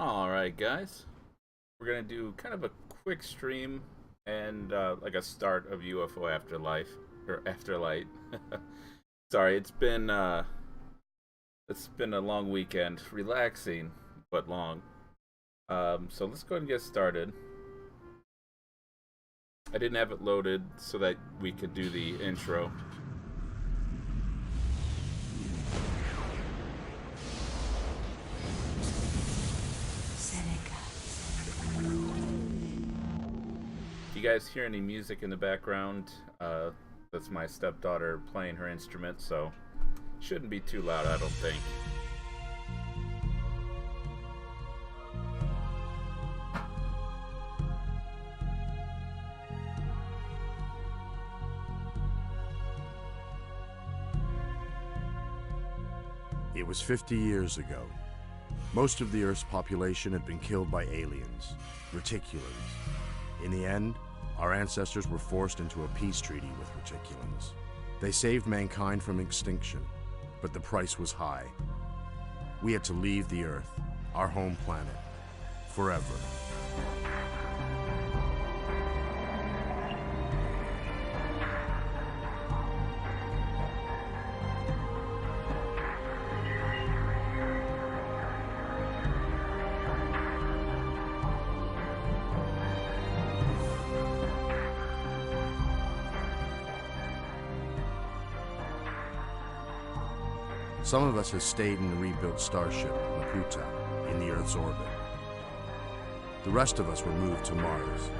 Alright, guys. We're going to do kind of a quick stream and like a start of UFO Afterlife, or Afterlight. Sorry, it's been a long weekend. Relaxing, but long. So let's go ahead and get started. I didn't have it loaded so that we could do the intro. If you guys hear any music in the background, that's my stepdaughter playing her instrument, so shouldn't be too loud, I don't think. It was 50 years ago. Most of the Earth's population had been killed by aliens, reticulans. In the end, our ancestors were forced into a peace treaty with reticulans. They saved mankind from extinction, but the price was high. We had to leave the Earth, our home planet, forever. Some of us have stayed in the rebuilt starship, Laputa, in the Earth's orbit. The rest of us were moved to Mars.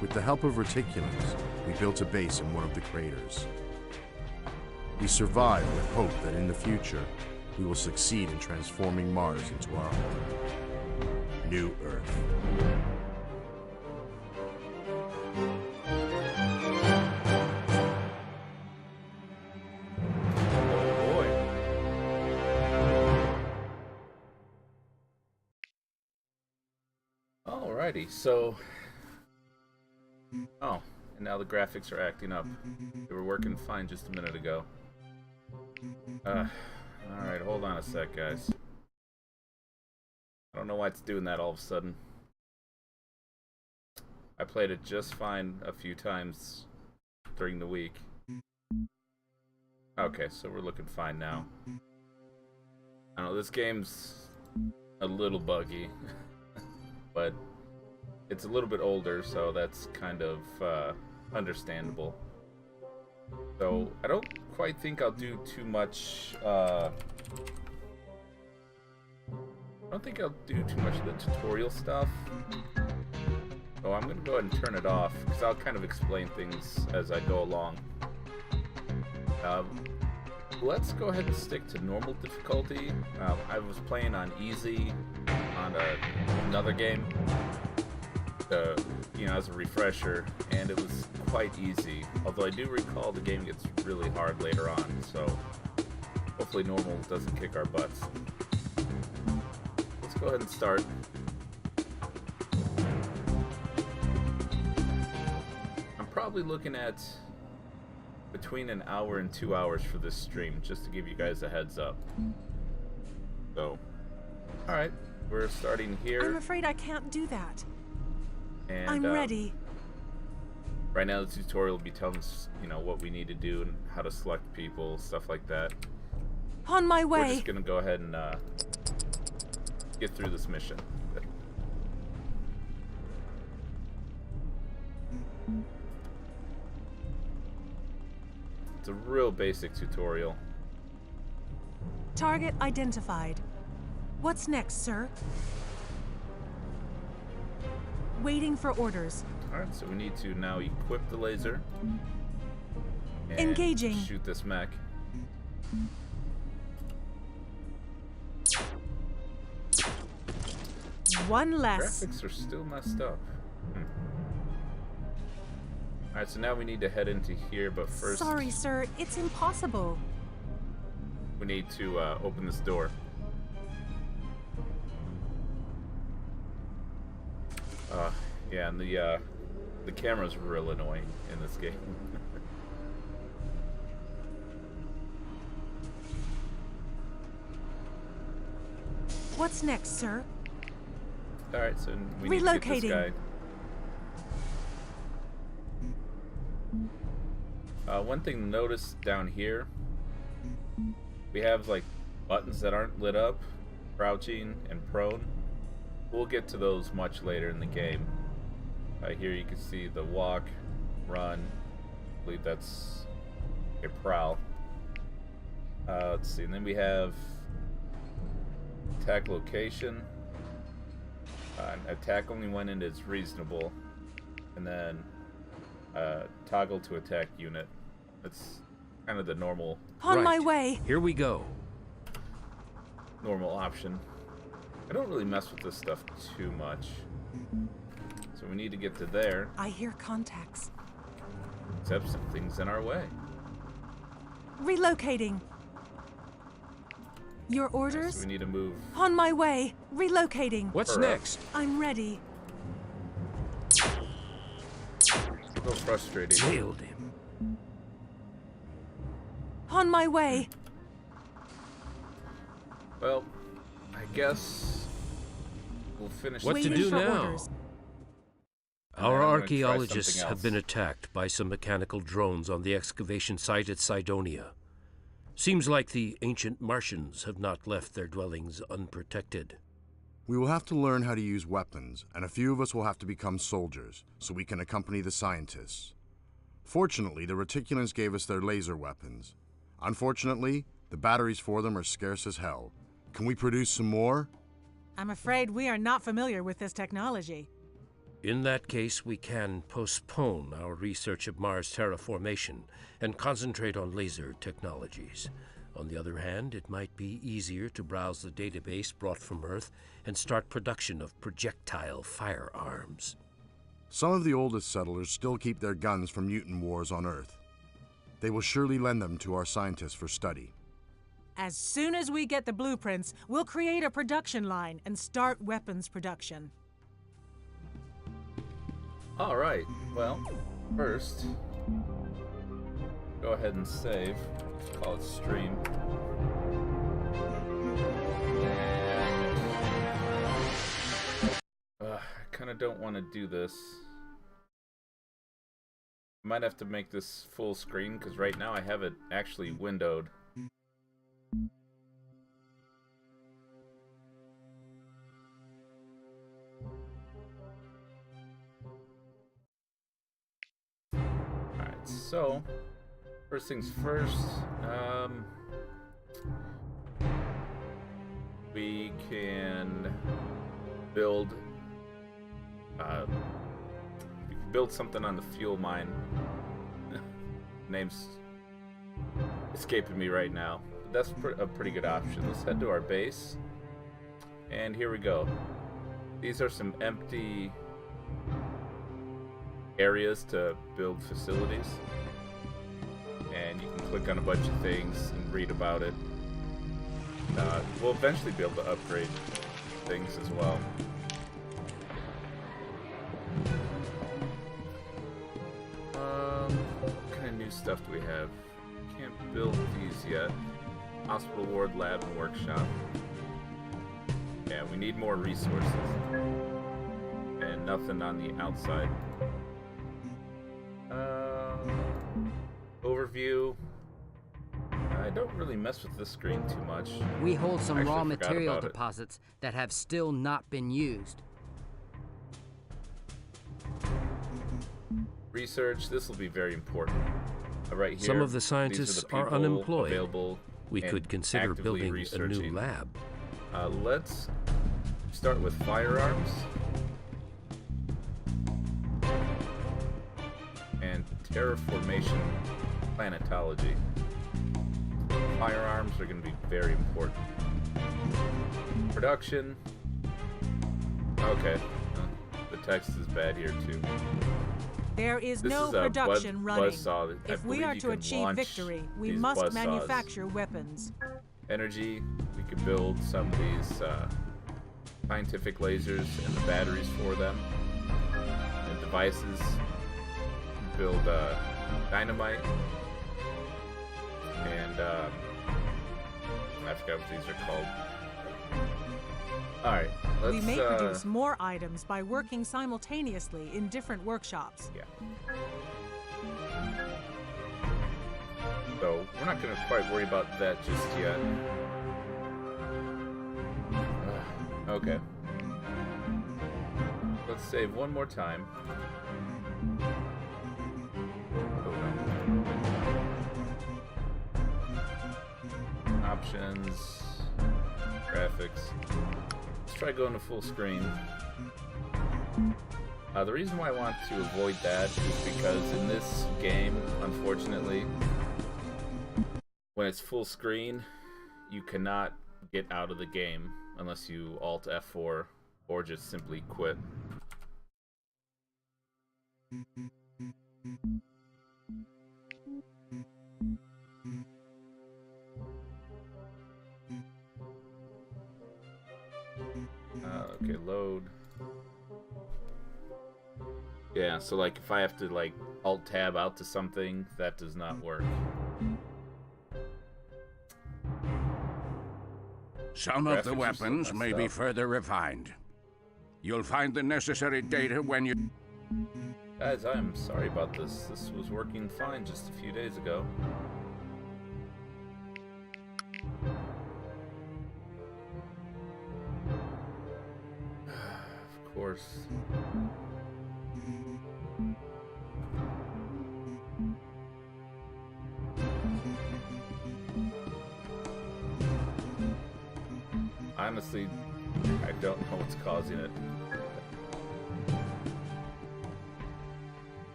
With the help of reticulans, we built a base in one of the craters. We survived with hope that in the future, we will succeed in transforming Mars into our home. New Earth. Alrighty, so... Oh, and now the graphics are acting up. They were working fine just a minute ago. Alright, hold on a sec, guys. I don't know why it's doing that all of a sudden. I played it just fine a few times during the week. Okay, so we're looking fine now. I don't know, this game's a little buggy. But it's a little bit older, so that's kind of understandable. So I don't quite think I'll do too much. I don't think I'll do too much of the tutorial stuff. So I'm gonna go ahead and turn it off because I'll kind of explain things as I go along. Let's go ahead and stick to normal difficulty. I was playing on easy on another game, as a refresher, and it was quite easy. Although I do recall the game gets really hard later on, so hopefully normal doesn't kick our butts. Let's go ahead and start. I'm probably looking at between an hour and 2 hours for this stream, just to give you guys a heads up. So, alright, we're starting here. I'm afraid I can't do that. And, I'm ready. Right now the tutorial will be telling us, what we need to do and how to select people, stuff like that. On my way. We're just gonna go ahead and get through this mission. It's a real basic tutorial. Target identified. What's next, sir? Waiting for orders. Alright, so we need to now equip the laser. And engaging. Shoot this mech. One less. Graphics are still messed up. Alright, so now we need to head into here, but first... Sorry, sir. It's impossible. We need to open this door. Yeah, and the camera's real annoying in this game. What's next, sir? Alright, so we need to get this Relocating. guy. One thing to notice down here, we have like buttons that aren't lit up, crouching and prone. We'll get to those much later in the game. Here you can see the walk, run. I believe that's a prowl. Let's see, and then we have attack location. Attack only when it is reasonable, and then toggle to attack unit. That's kind of the normal On my way. Here we go. option. I don't really mess with this stuff too much, so we need to get to there. I hear contacts. Except something's in our way. Relocating. Your So orders? we need to move. On my way. Relocating. What's Hurry up. next? I'm ready. A little frustrating. Nailed him. On my way. Well, I guess we'll finish. What to Waiting do for now? orders. And Our then I'm gonna try archaeologists something have been else. attacked by some mechanical drones on the excavation site at Cydonia. Seems like the ancient Martians have not left their dwellings unprotected. We will have to learn how to use weapons, and a few of us will have to become soldiers, so we can accompany the scientists. Fortunately, the Reticulans gave us their laser weapons. Unfortunately, the batteries for them are scarce as hell. Can we produce some more? I'm afraid we are not familiar with this technology. In that case, we can postpone our research of Mars terraformation and concentrate on laser technologies. On the other hand, it might be easier to browse the database brought from Earth and start production of projectile firearms. Some of the oldest settlers still keep their guns from mutant wars on Earth. They will surely lend them to our scientists for study. As soon as we get the blueprints, we'll create a production line and start weapons production. All right. Well, first, go ahead and save. Call it stream. I kind of don't want to do this. I might have to make this full screen because right now I have it actually windowed. Alright, so first things first, we can build something on the fuel mine. Name's escaping me right now. But that's a pretty good option. Let's head to our base. And here we go. These are some empty areas to build facilities. And you can click on a bunch of things and read about it. We'll eventually be able to upgrade things as well. What kind of new stuff do we have? Can't build these yet. Hospital ward, lab, and workshop. Yeah, we need more resources. And nothing on the outside. Overview. I don't really mess with this screen too much. We hold some Actually, raw I forgot material about it. deposits that have still not been used. Research. This will be very important. Right here. Some of the these scientists the are people unemployed. Available We and could consider actively building a researching. new lab. Let's start with firearms and terraformation planetology. Firearms are going to be very important. Production. Okay. The text is bad here too. There is This no is a production running. buzzsaw. I If we believe are you to can achieve launch victory, we these must buzzsaws. manufacture weapons. Energy, we could build some of these scientific lasers and the batteries for them. And devices, build dynamite. And I forgot what these are called. Alright, let's, We may produce more items by working simultaneously in different workshops. Yeah. So, we're not gonna quite worry about that just yet. Okay. Let's save one more time. Oh, no. Options. Graphics. Let's try going to full screen. The reason why I want to avoid that is because in this game, unfortunately, when it's full screen, you cannot get out of the game unless you Alt F4 or just simply quit. Okay, load. Yeah, so like if I have to like Alt Tab out to something, that does not work. Some of the Graphics are still weapons may messed be up. further refined. You'll find the necessary data when you... Guys, I'm sorry about this. This was working fine just a few days ago. Of course. Honestly, I don't know what's causing it.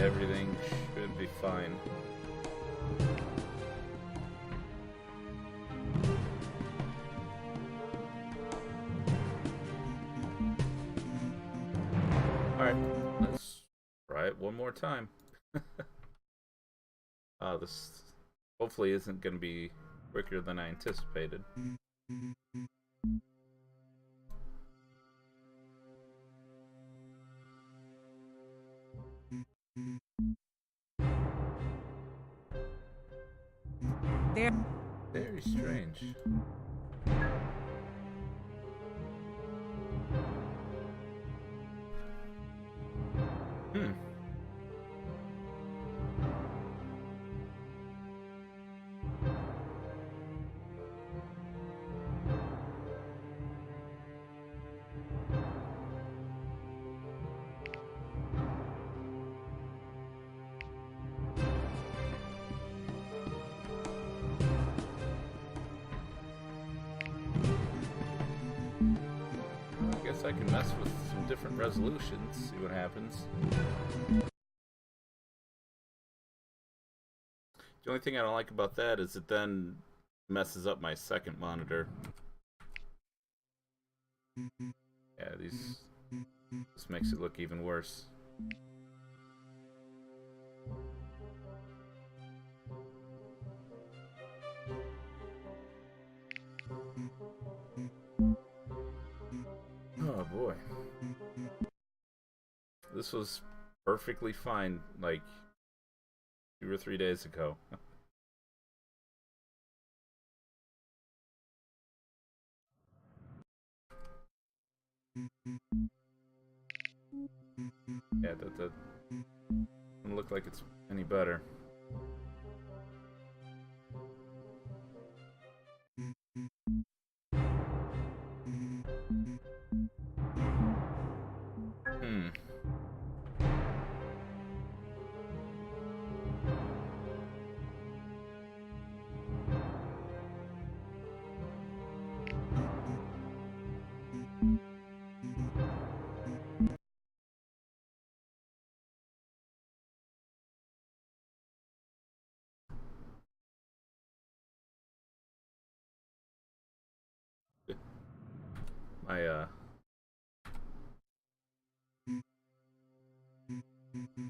Everything should be fine. Alright, let's try it one more time. This hopefully isn't going to be quicker than I anticipated. There. Very strange. Hmm. I guess I can mess with some different resolutions, see what happens. The only thing I don't like about that is it then messes up my second monitor. Yeah, this makes it look even worse. Oh boy. This was perfectly fine like 2 or 3 days ago. Yeah, that doesn't look like it's any better. Hmm.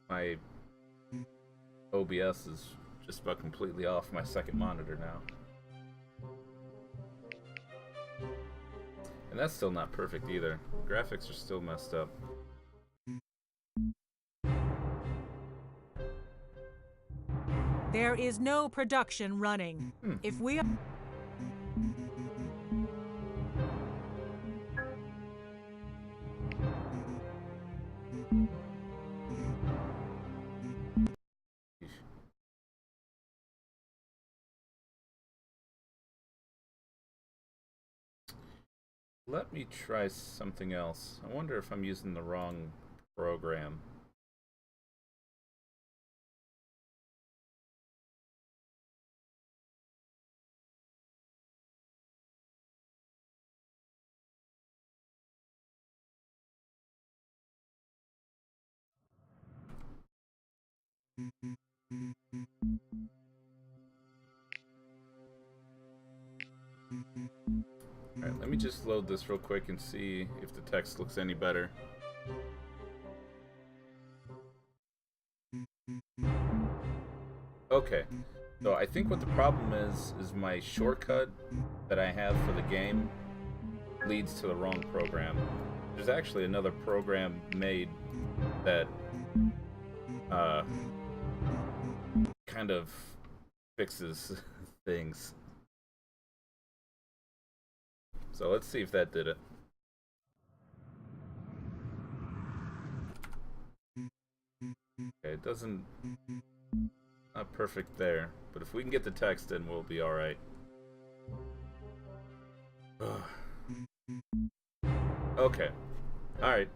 My OBS is just about completely off my second monitor now. And that's still not perfect either. Graphics are still messed up. There is no production running. If we Let me try something else. I wonder if I'm using the wrong program. Alright, let me just load this real quick and see if the text looks any better. Okay, so I think what the problem is my shortcut that I have for the game leads to the wrong program. There's actually another program made that kind of fixes things. So let's see if that did it. Okay, it doesn't... not perfect there, but if we can get the text in, we'll be alright. Okay. Alright.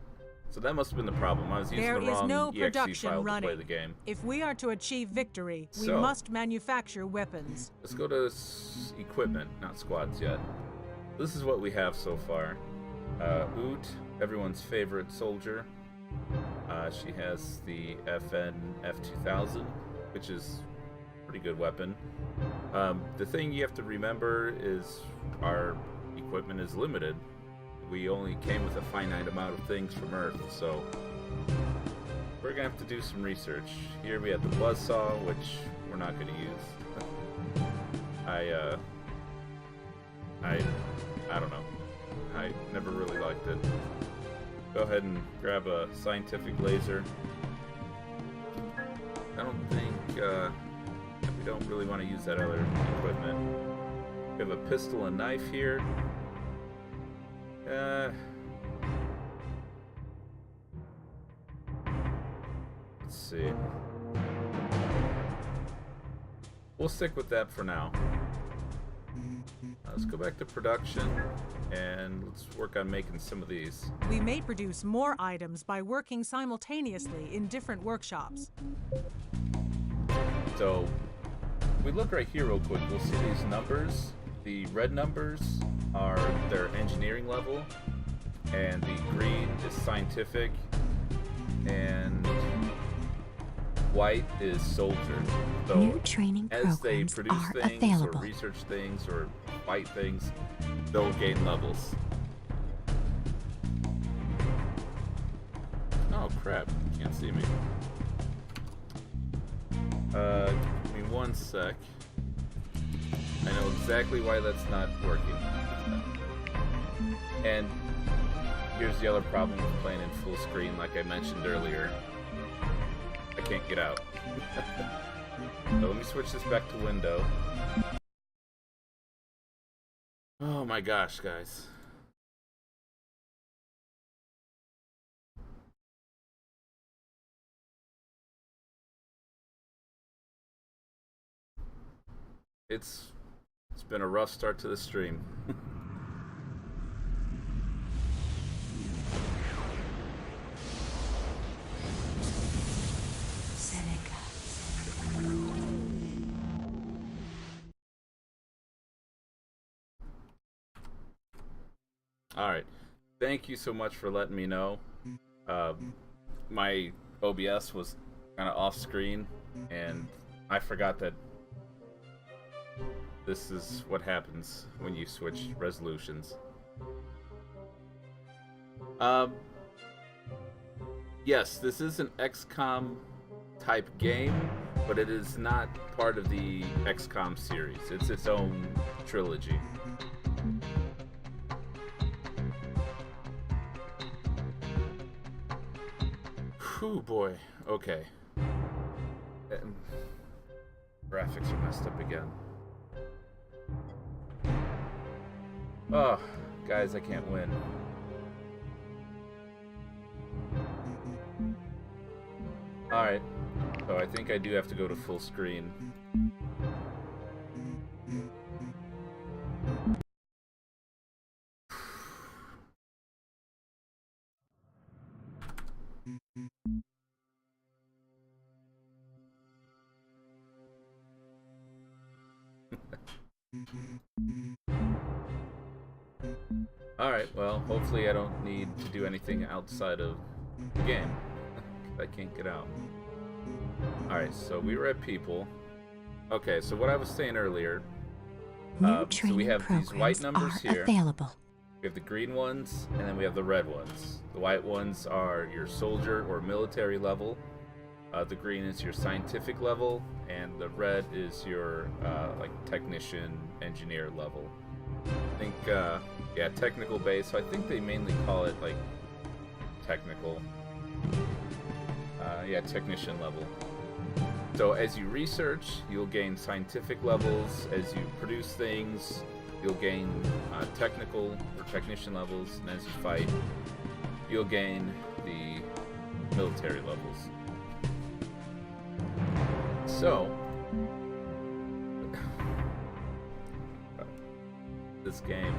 So that must have been the problem. I was using the wrong no EXE production file to running. play the game. If we are to achieve victory, we So- must manufacture weapons. Let's go to equipment, not squads yet. This is what we have so far. Oot, everyone's favorite soldier. She has the F2000, which is a pretty good weapon. The thing you have to remember is our equipment is limited. We only came with a finite amount of things from Earth, so we're gonna have to do some research. Here we have the buzzsaw, which we're not gonna use. I don't know. I never really liked it. Go ahead and grab a scientific laser. I don't think we don't really want to use that other equipment. We have a pistol and knife here. Let's see. We'll stick with that for now. Let's go back to production and let's work on making some of these. We may produce more items by working simultaneously in different workshops. So, if we look right here real quick, we'll see these numbers. The red numbers are their engineering level, and the green is scientific, and white is soldier. So New training as they programs produce are things available. or research things or fight things, they'll gain levels. Oh crap, can't see me. Give me one sec. I know exactly why that's not working. And here's the other problem with playing in full screen, like I mentioned earlier. I can't get out. So let me switch this back to window. Oh my gosh, guys. It's been a rough start to the stream. Alright, thank you so much for letting me know. My OBS was kind of off screen, and I forgot that this is what happens when you switch resolutions. Yes, this is an XCOM type game, but it is not part of the XCOM series. It's its own trilogy. Whew, boy. Okay. Graphics are messed up again. Oh, guys, I can't win. Alright. So I think I do have to go to full screen. Alright, well, hopefully I don't need to do anything outside of the game. I can't get out. Alright, so we were at people. Okay, so what I was saying earlier. New So we training have these white programs numbers are here. available. We have the green ones, and then we have the red ones. The white ones are your soldier or military level. The green is your scientific level, and the red is your like technician, engineer level. I think, yeah, technical base. So I think they mainly call it like technical. Yeah, technician level. So as you research, you'll gain scientific levels. As you produce things, you'll gain technical or technician levels, and as you fight, you'll gain the military levels. So, this game,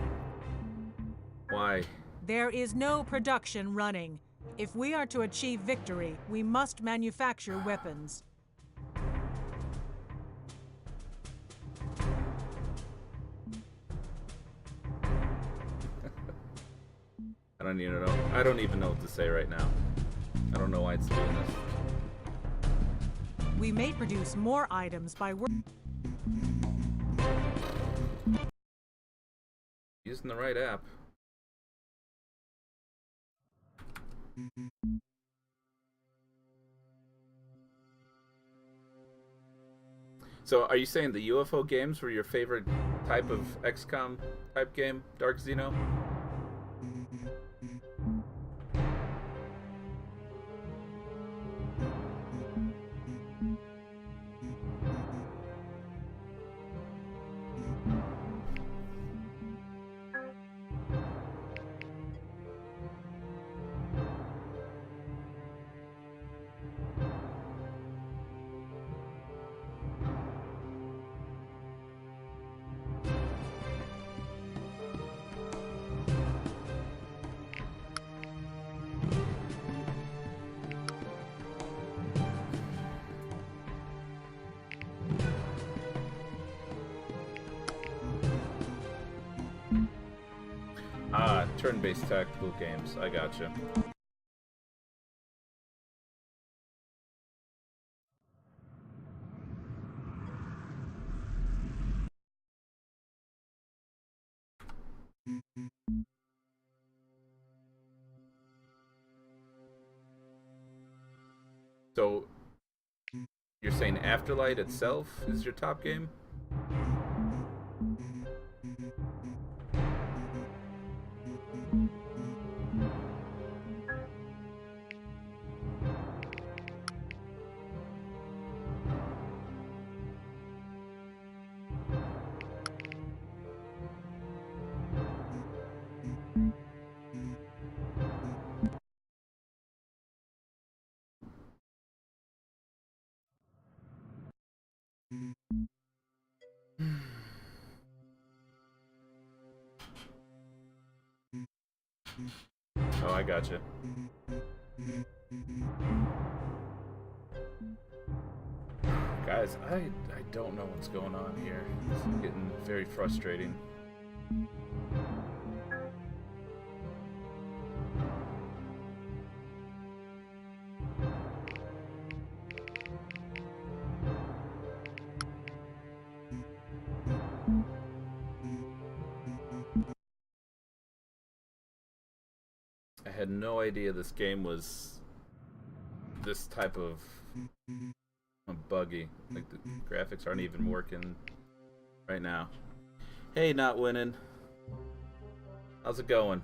why? There is no production running. If we are to achieve victory, we must manufacture weapons. I don't even know what to say right now. I don't know why it's doing this. We may produce more items by Using the right app. So, are you saying the UFO games were your favorite type of XCOM type game, Dark Xeno? Ah, turn-based tactical games. I gotcha. So, you're saying Afterlight itself is your top game? Oh, I gotcha. Guys, I don't know what's going on here. It's getting very frustrating. I had no idea this game was this type of buggy. Like, the graphics aren't even working right now. Hey, not winning. How's it going?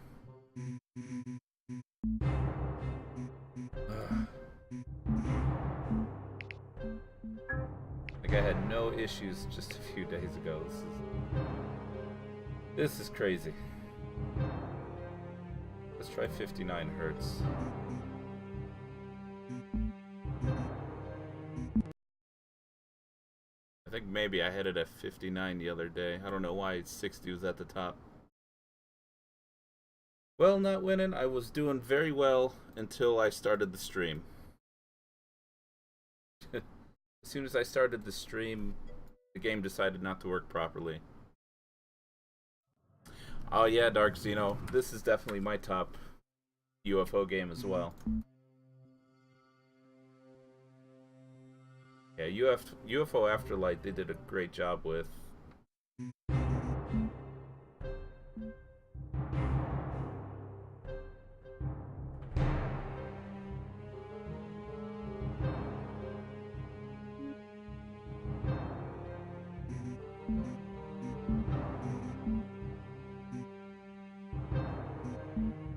Like, I had no issues just a few days ago. This is crazy. Let's try 59 hertz. I think maybe I had it at 59 the other day. I don't know why 60 was at the top. Well, not winning. I was doing very well until I started the stream. As soon as I started the stream, the game decided not to work properly. Oh yeah, Dark Xeno. This is definitely my top UFO game as well. Yeah, UFO Afterlight, they did a great job with.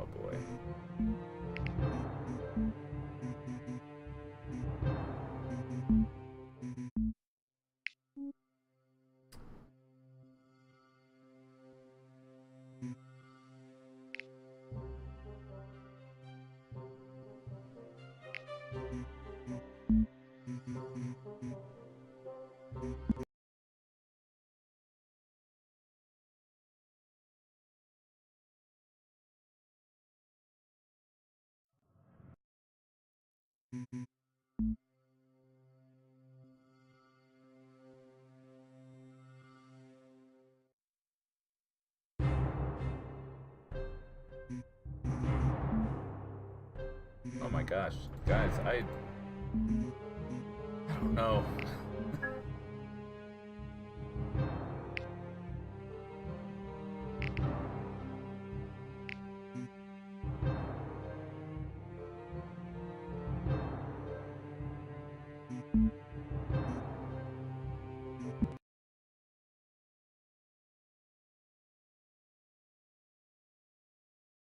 Oh boy. Oh my gosh, guys, I don't know.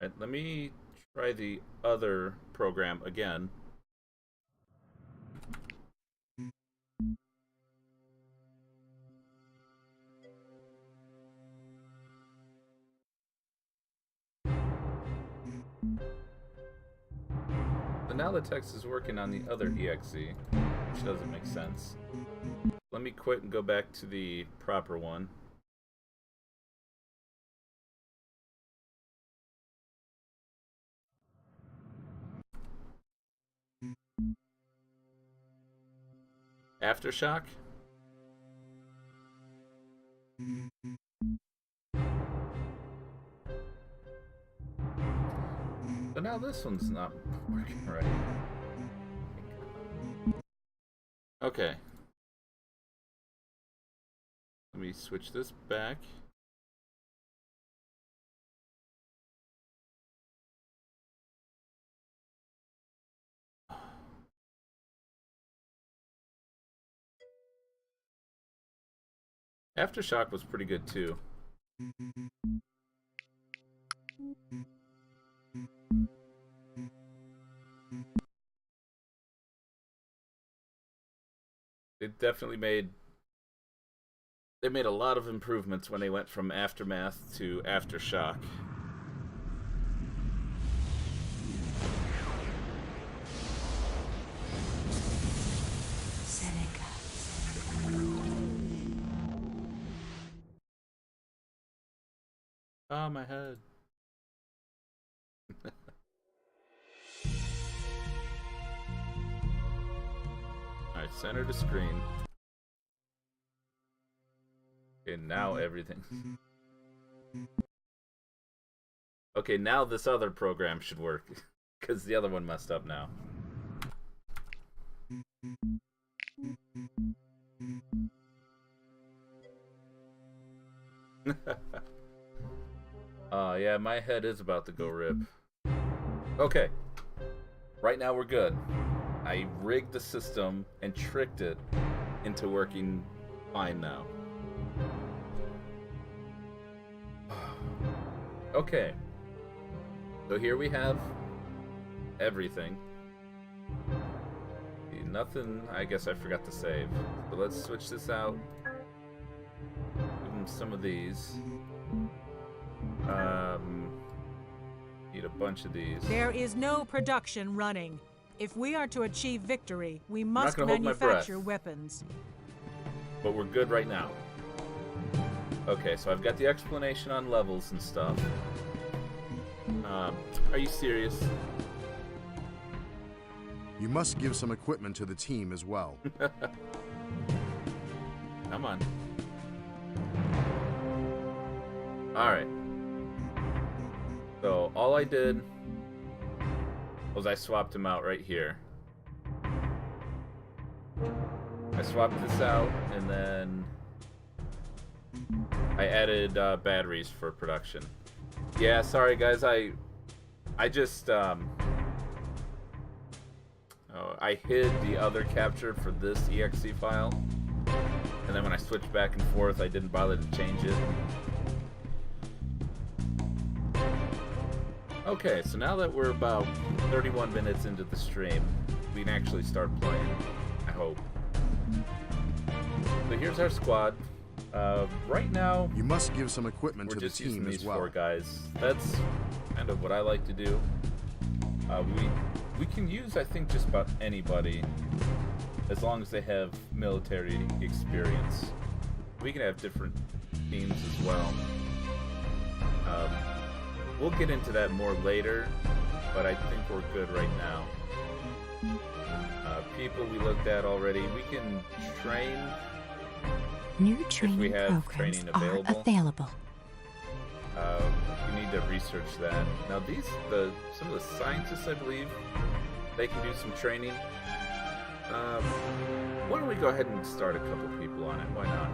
Right, let me try the other program again. But now the text is working on the other exe, which doesn't make sense. Let me quit and go back to the proper one. Aftershock? So now this one's not working right. Okay. Let me switch this back. Aftershock was pretty good too. It definitely made they made a lot of improvements when they went from Aftermath to Aftershock. Ah, my head. Alright, center the screen. And now everything. Okay, now this other program should work. Because the other one messed up now. Yeah, my head is about to go rip. Okay. Right now we're good. I rigged the system and tricked it into working fine now. Okay. So here we have everything. Nothing, I guess I forgot to save. But let's switch this out. Give them some of these. Need a bunch of these. There is no production running. If we are to achieve victory, we must gonna hold my manufacture breath. weapons. But we're good right now. Okay, so I've got the explanation on levels and stuff. Are you serious? You must give some equipment to the team as well. Come on. Alright. So all I did was I swapped him out right here. I swapped this out, and then I added batteries for production. Yeah, sorry guys, I just I hid the other capture for this exe file, and then when I switched back and forth, I didn't bother to change it. Okay, so now that we're about 31 minutes into the stream, we can actually start playing, I hope. So here's our squad. Right now, You must give some equipment we're to the just using team these as well. 4 guys. That's kind of what I like to do. We can use, I think, just about anybody, as long as they have military experience. We can have different teams as well. We'll get into that more later, but I think we're good right now. People we looked at already. We can train. New we training have programs training are available. available. We need to research that. Now some of the scientists, I believe, they can do some training. Why don't we go ahead and start a couple people on it? Why not?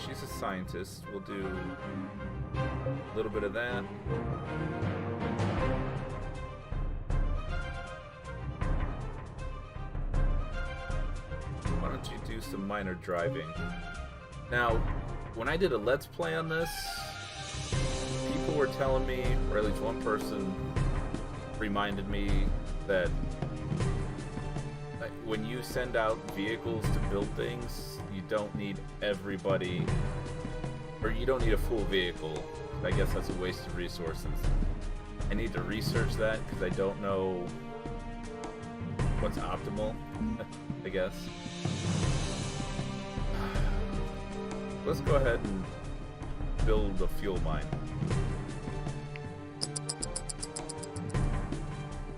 She's a scientist. We'll do a little bit of that. Why don't you do some minor driving? Now, when I did a Let's Play on this, people were telling me, or at least one person reminded me, that when you send out vehicles to build things, you don't need everybody, or you don't need a full vehicle. I guess that's a waste of resources. I need to research that because I don't know what's optimal, I guess. Let's go ahead and build a fuel mine.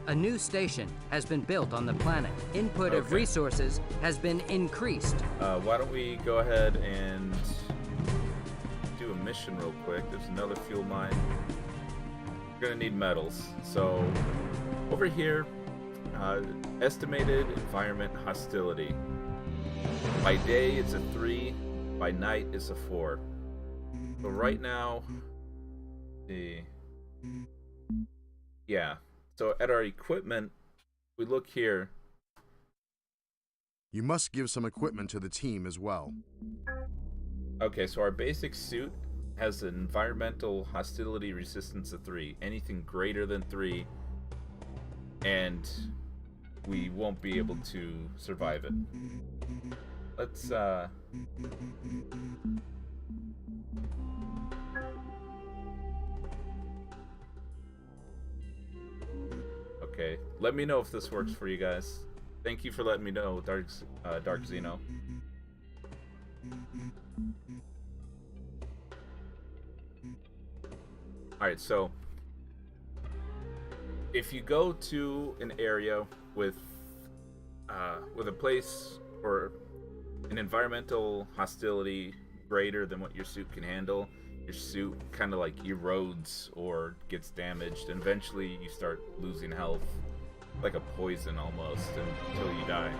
A new station has been built on the planet. Input of resources has been increased. Why don't we go ahead and do a mission real quick. There's another fuel mine. We're gonna need metals. So over here, estimated environment hostility. By day it's a 3, by night it's a 4. So right now, yeah. So at our equipment, we look here. You must give some equipment to the team as well. Okay, so our basic suit has an environmental hostility resistance of 3. Anything greater than 3, and we won't be able to survive it. Let's okay, let me know if this works for you guys. Thank you for letting me know, Dark Xeno. Alright, so if you go to an area with a place or an environmental hostility greater than what your suit can handle, your suit kind of like erodes or gets damaged, and eventually you start losing health, like a poison almost, until you die.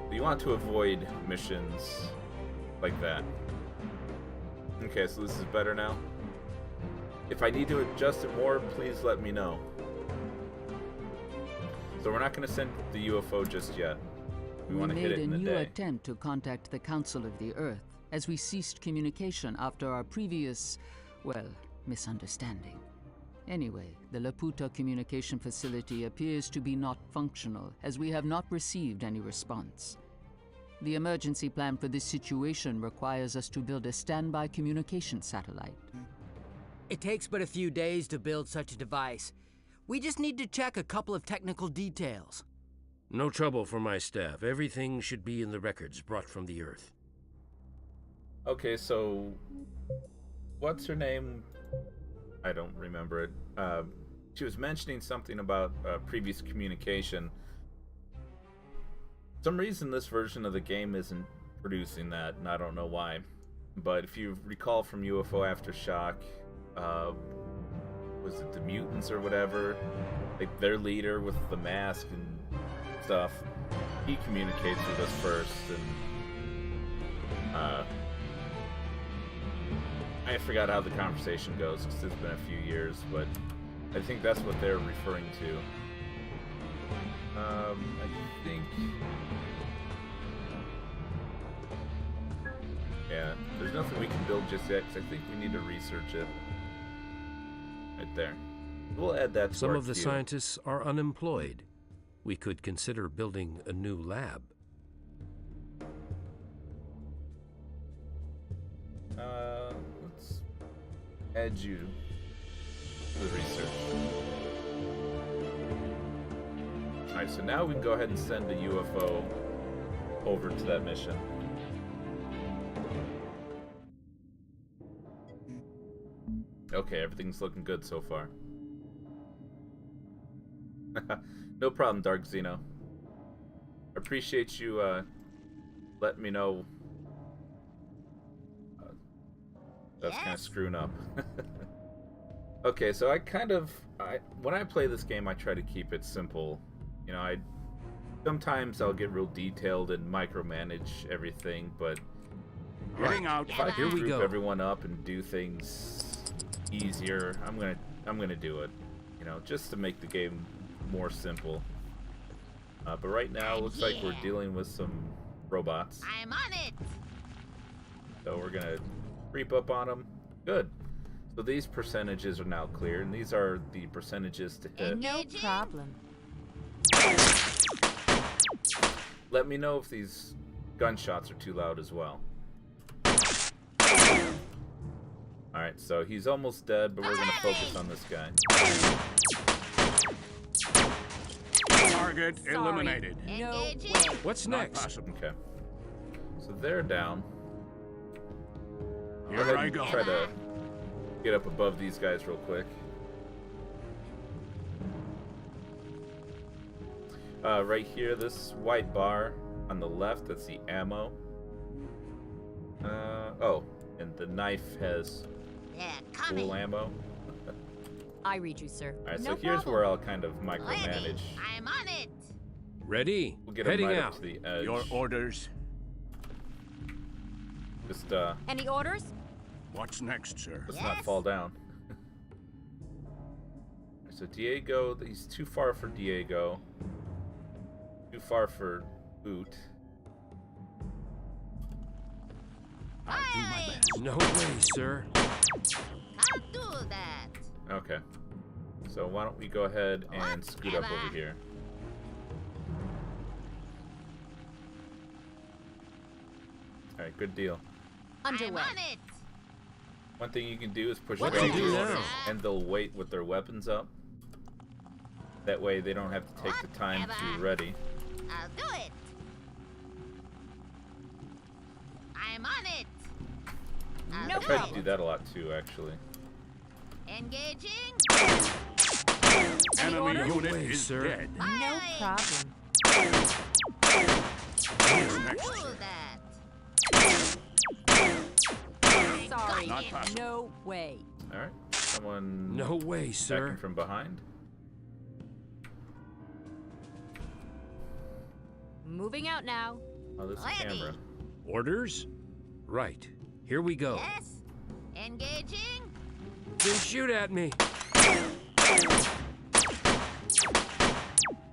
So you want to avoid missions like that. Okay, so this is better now. If I need to adjust it more, please let me know. So we're not going to send the UFO just yet. We want to hit it in the We made a new day. attempt to contact the Council of the Earth, as we ceased communication after our previous, well, misunderstanding. Anyway, the Laputa communication facility appears to be not functional, as we have not received any response. The emergency plan for this situation requires us to build a standby communication satellite. It takes but a few days to build such a device. We just need to check a couple of technical details. No trouble for my staff. Everything should be in the records brought from the Earth. Okay, so what's her name? I don't remember it. She was mentioning something about previous communication. For some reason this version of the game isn't producing that, and I don't know why. But if you recall from UFO Aftershock, was it the mutants or whatever? Like their leader with the mask and stuff, he communicates with us first, and I forgot how the conversation goes because it's been a few years, but I think that's what they're referring to. I think... Yeah, there's nothing we can build just yet, because I think we need to research it. Right there. We'll add that to Some our of the queue. scientists are unemployed. We could consider building a new lab. Let's add you to the research. Alright, so now we can go ahead and send a UFO over to that mission. Okay, everything's looking good so far. No problem, Dark Xeno. Appreciate you letting me know that's kind of screwing up. Okay, so when I play this game, I try to keep it simple. You know, sometimes I'll get real detailed and micromanage everything, but Heading out. if I Here can we group go. everyone up and do things easier, I'm gonna do it. You know, just to make the game more simple. But right now, it looks like we're dealing with some robots. I'm on it. So we're gonna creep up on them. Good. So these percentages are now clear, and these are the percentages to hit. No Engaging. problem. Let me know if these gunshots are too loud as well. Alright, so he's almost dead, but we're gonna focus on this guy. Target eliminated. No Engaging. way. What's Not next? possible. Okay. So they're down. Go Here ahead I and go. try to get up above these guys real quick. Right here, this white bar on the left, that's the ammo. Oh, and the knife has They're coming. full ammo. I read you, sir. Alright, so No here's problem. where I'll kind of Ready. micromanage. I'm on it. Ready? We'll get him Heading right out. up to the edge. Your orders. Just, Any orders? What's next, sir? let's not Yes. fall down. So Diego, he's too far for Diego. Too far for Boot. I'll do my Hey, best. No way, sir. can't do that. Okay. So why don't we go ahead and scoot up over Whatever. here. Alright, good deal. I'm Underway. on it. One thing you can do is push What the do you button, do now? and they'll wait with their weapons up. That way they don't have to take the time to Whatever. ready. I'll do it. I'm on it. I'll No I do tried problem. to do that a lot too, actually. Engaging. Enemy orders? unit No way, is sir. dead. No Firing. problem. Who's next, Do sir? that. Sorry. Not possible. No way. Alright. Someone No way, attacking sir. from behind. Moving out now. Oh, this is Ready. camera. Orders? Right. Here we go. Yes. Engaging. Then shoot at me.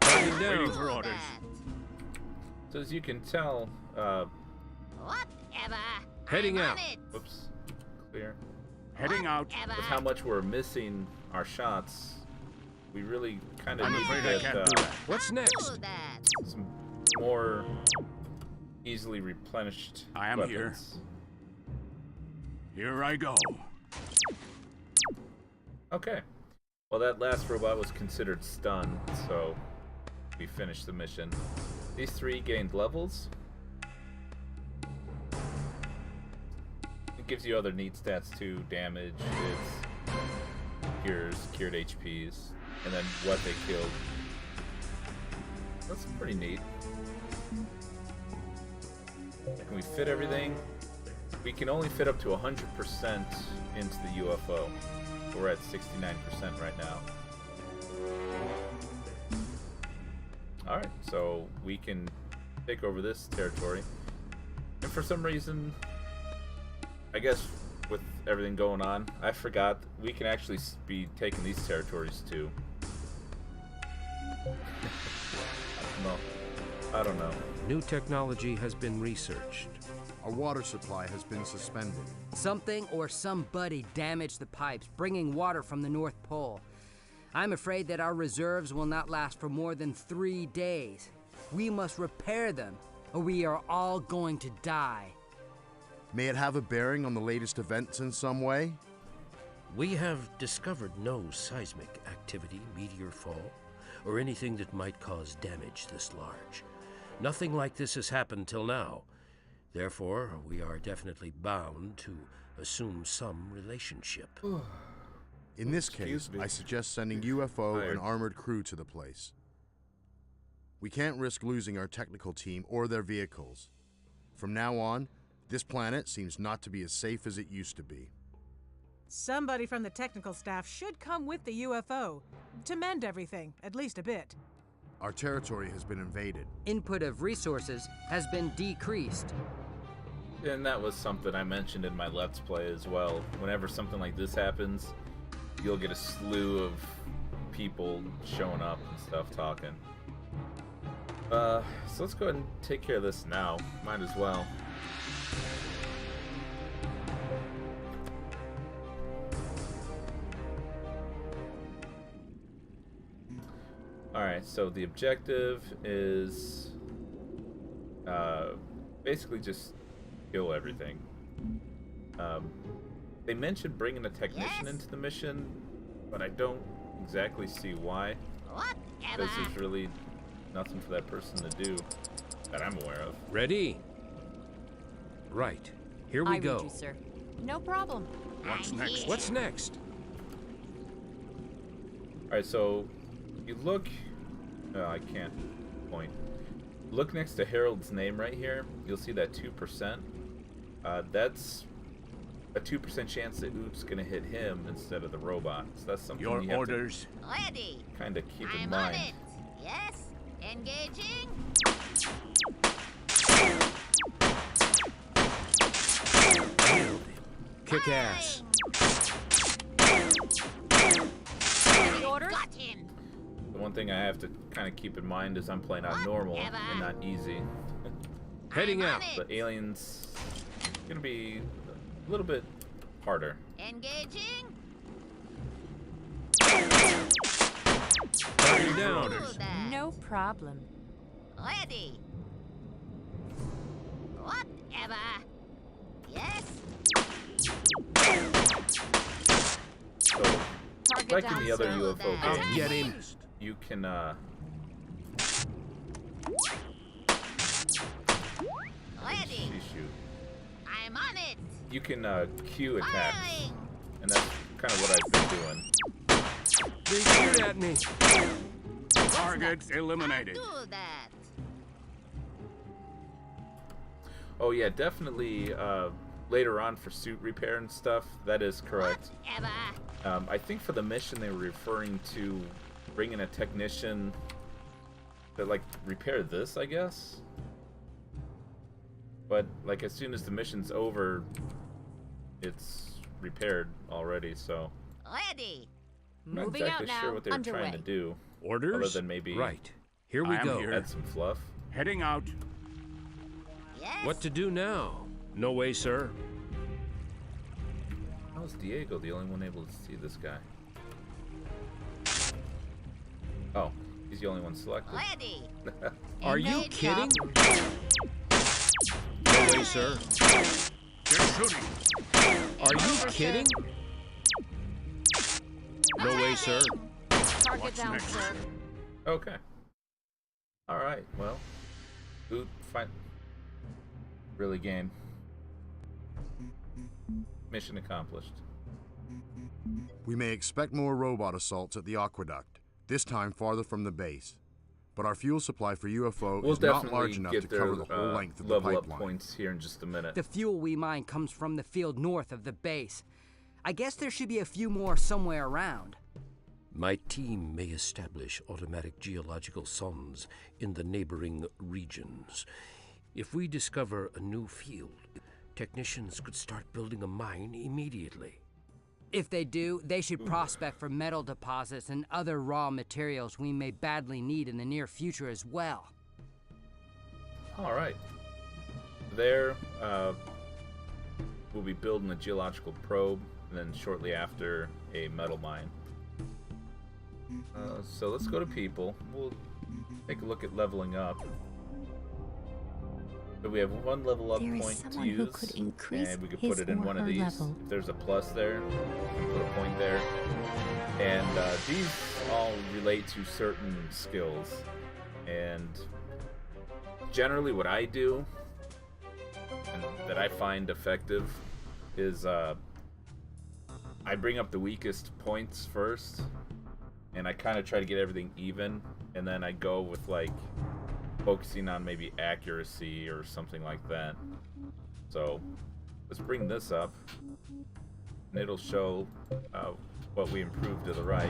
Waiting Down. for Do orders. that. So as you can tell, Whatever. Heading I'm out. On it. whoops, clear. Heading out. Whatever. With how much we're missing our shots, we really kind of I'm need afraid to I get can't do that. What's Do next? that. some more easily replenished I am here. weapons. Here I go. Okay. Well, that last robot was considered stunned, so we finished the mission. These three gained levels. It gives you other neat stats too: damage, hits, cures, cured HPs, and then what they killed. That's pretty neat. Can we fit everything? we can only fit up to 100% into the UFO. We're at 69% right now. Alright, so we can take over this territory. And for some reason, I guess with everything going on, I forgot we can actually be taking these territories too. I don't know. New technology has been researched. Our water supply has been suspended. Something or somebody damaged the pipes, bringing water from the North Pole. I'm afraid that our reserves will not last for more than 3 days. We must repair them, or we are all going to die. May it have a bearing on the latest events in some way? We have discovered no seismic activity, meteor fall, or anything that might cause damage this large. Nothing like this has happened till now. Therefore, we are definitely bound to assume some relationship. In this case, I suggest sending UFO and armored crew to the place. We can't risk losing our technical team or their vehicles. From now on, this planet seems not to be as safe as it used to be. Somebody from the technical staff should come with the UFO to mend everything, at least a bit. Our territory has been invaded. Input of resources has been decreased. And that was something I mentioned in my Let's Play as well. Whenever something like this happens, you'll get a slew of people showing up and stuff talking. So let's go ahead and take care of this now. Might as well. Alright, so the objective is basically just kill everything. They mentioned bringing a technician into the mission, but I don't exactly see why. Because there's really nothing for that person to do that I'm aware of. Ready? Right. Here we I go. read you, sir. No problem. What's next? What's next? Alright, so you look... I can't point. Look next to Harold's name right here. You'll see that 2%. That's a 2% chance that Oot's gonna hit him instead of the robot. So that's something Your you have orders. Ready. to kind of keep in I'm mind. on it. Yes. Engaging. Kick ass. Any orders? Got him. The one thing I have to kind of keep in mind is I'm playing on normal Whatever. and not easy. Heading I'm out. on it. The aliens gonna be a little bit harder. Engaging. Target down. Do that. No problem. Ready. Whatever. Yes. So, Target like down, in the other sir. UFO I'll games, Get him. you can Ready. shoot. I'm on it. You can queue attacks, Firing. and that's kind of what I've been doing. They shoot at me. Target eliminated. Do that. Oh yeah, definitely. Later on for suit repair and stuff, that is correct. Whatever. I think for the mission they were referring to bringing a technician to like repair this, I guess. But like as soon as the mission's over, it's repaired already. So Ready. I'm not Moving exactly out now. sure what they were Underway. trying to do, Orders? other than maybe Right. Here we I am go. here. add some fluff. Heading out. Yes. What to do now? No way, sir. How is Diego the only one able to see this guy? Oh, he's the only one selected. Ready. Are you Engage kidding? up. No way, sir. They're shooting. Are you kidding? No way, sir. Target What's down, next? sir. Okay. All right. Well, Oot, fine. Really gained. Mission accomplished. We may expect more robot assaults at the aqueduct, this time farther from the base. but our fuel supply for UFO We'll is not definitely large enough to get their cover the whole length of the level up pipeline. points here in just a minute. The fuel we mine comes from the field north of the base. I guess there should be a few more somewhere around. My team may establish automatic geological sondes in the neighboring regions. If we discover a new field, technicians could start building a mine immediately. If they do, they should prospect for metal deposits and other raw materials we may badly need in the near future as well. All right. There, we'll be building a geological probe, and then shortly after, a metal mine. So let's go to people. We'll take a look at leveling up. So we have one level up There is point to someone who use, could increase and we could his put it in or one of her these. level. If there's a plus there, we can put a point there. And these all relate to certain skills. And generally what I do, and that I find effective, is I bring up the weakest points first, and I kind of try to get everything even, and then I go with like focusing on maybe accuracy or something like that. So let's bring this up, and it'll show what we improved to the right.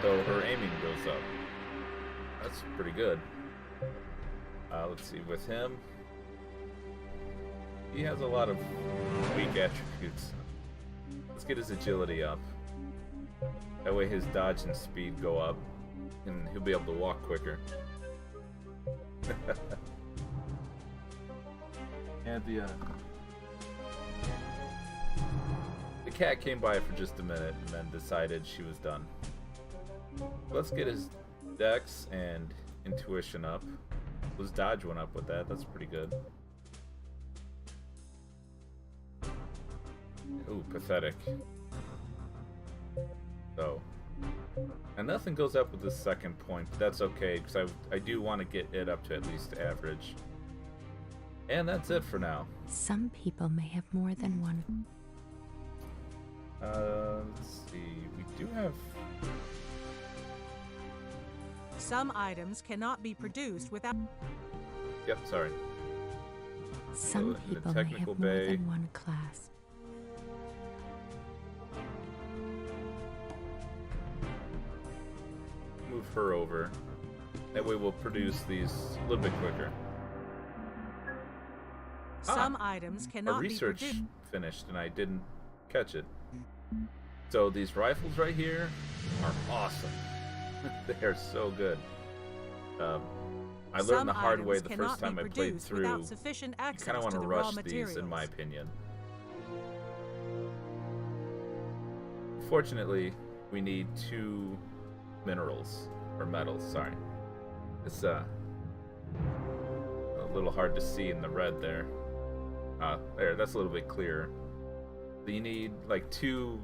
So her aiming goes up. That's pretty good. Let's see, with him, he has a lot of weak attributes. Let's get his agility up. That way his dodge and speed go up, and he'll be able to walk quicker. And the cat came by for just a minute and then decided she was done. Let's get his dex and intuition up. His dodge went up with that. That's pretty good. Ooh, pathetic. So, and nothing goes up with this second point, but that's okay, because I do want to get it up to at least average. And that's it for now. Some people may have more than one. Let's see. We do have... Some items cannot be produced without... Yep, sorry. Some in the people may have technical more bay. than one class. Move her over. That way we'll produce these a little bit quicker. Some items Our cannot be research produced. finished and I didn't catch it. So these rifles right here are awesome. They are so good. I learned Some the hard way items the cannot first time be I played produced through. without sufficient You access kind of want to to the raw rush materials. these, in my opinion. Fortunately, we need 2 minerals, or metals, sorry. It's a little hard to see in the red there. There, that's a little bit clearer. So you need like 2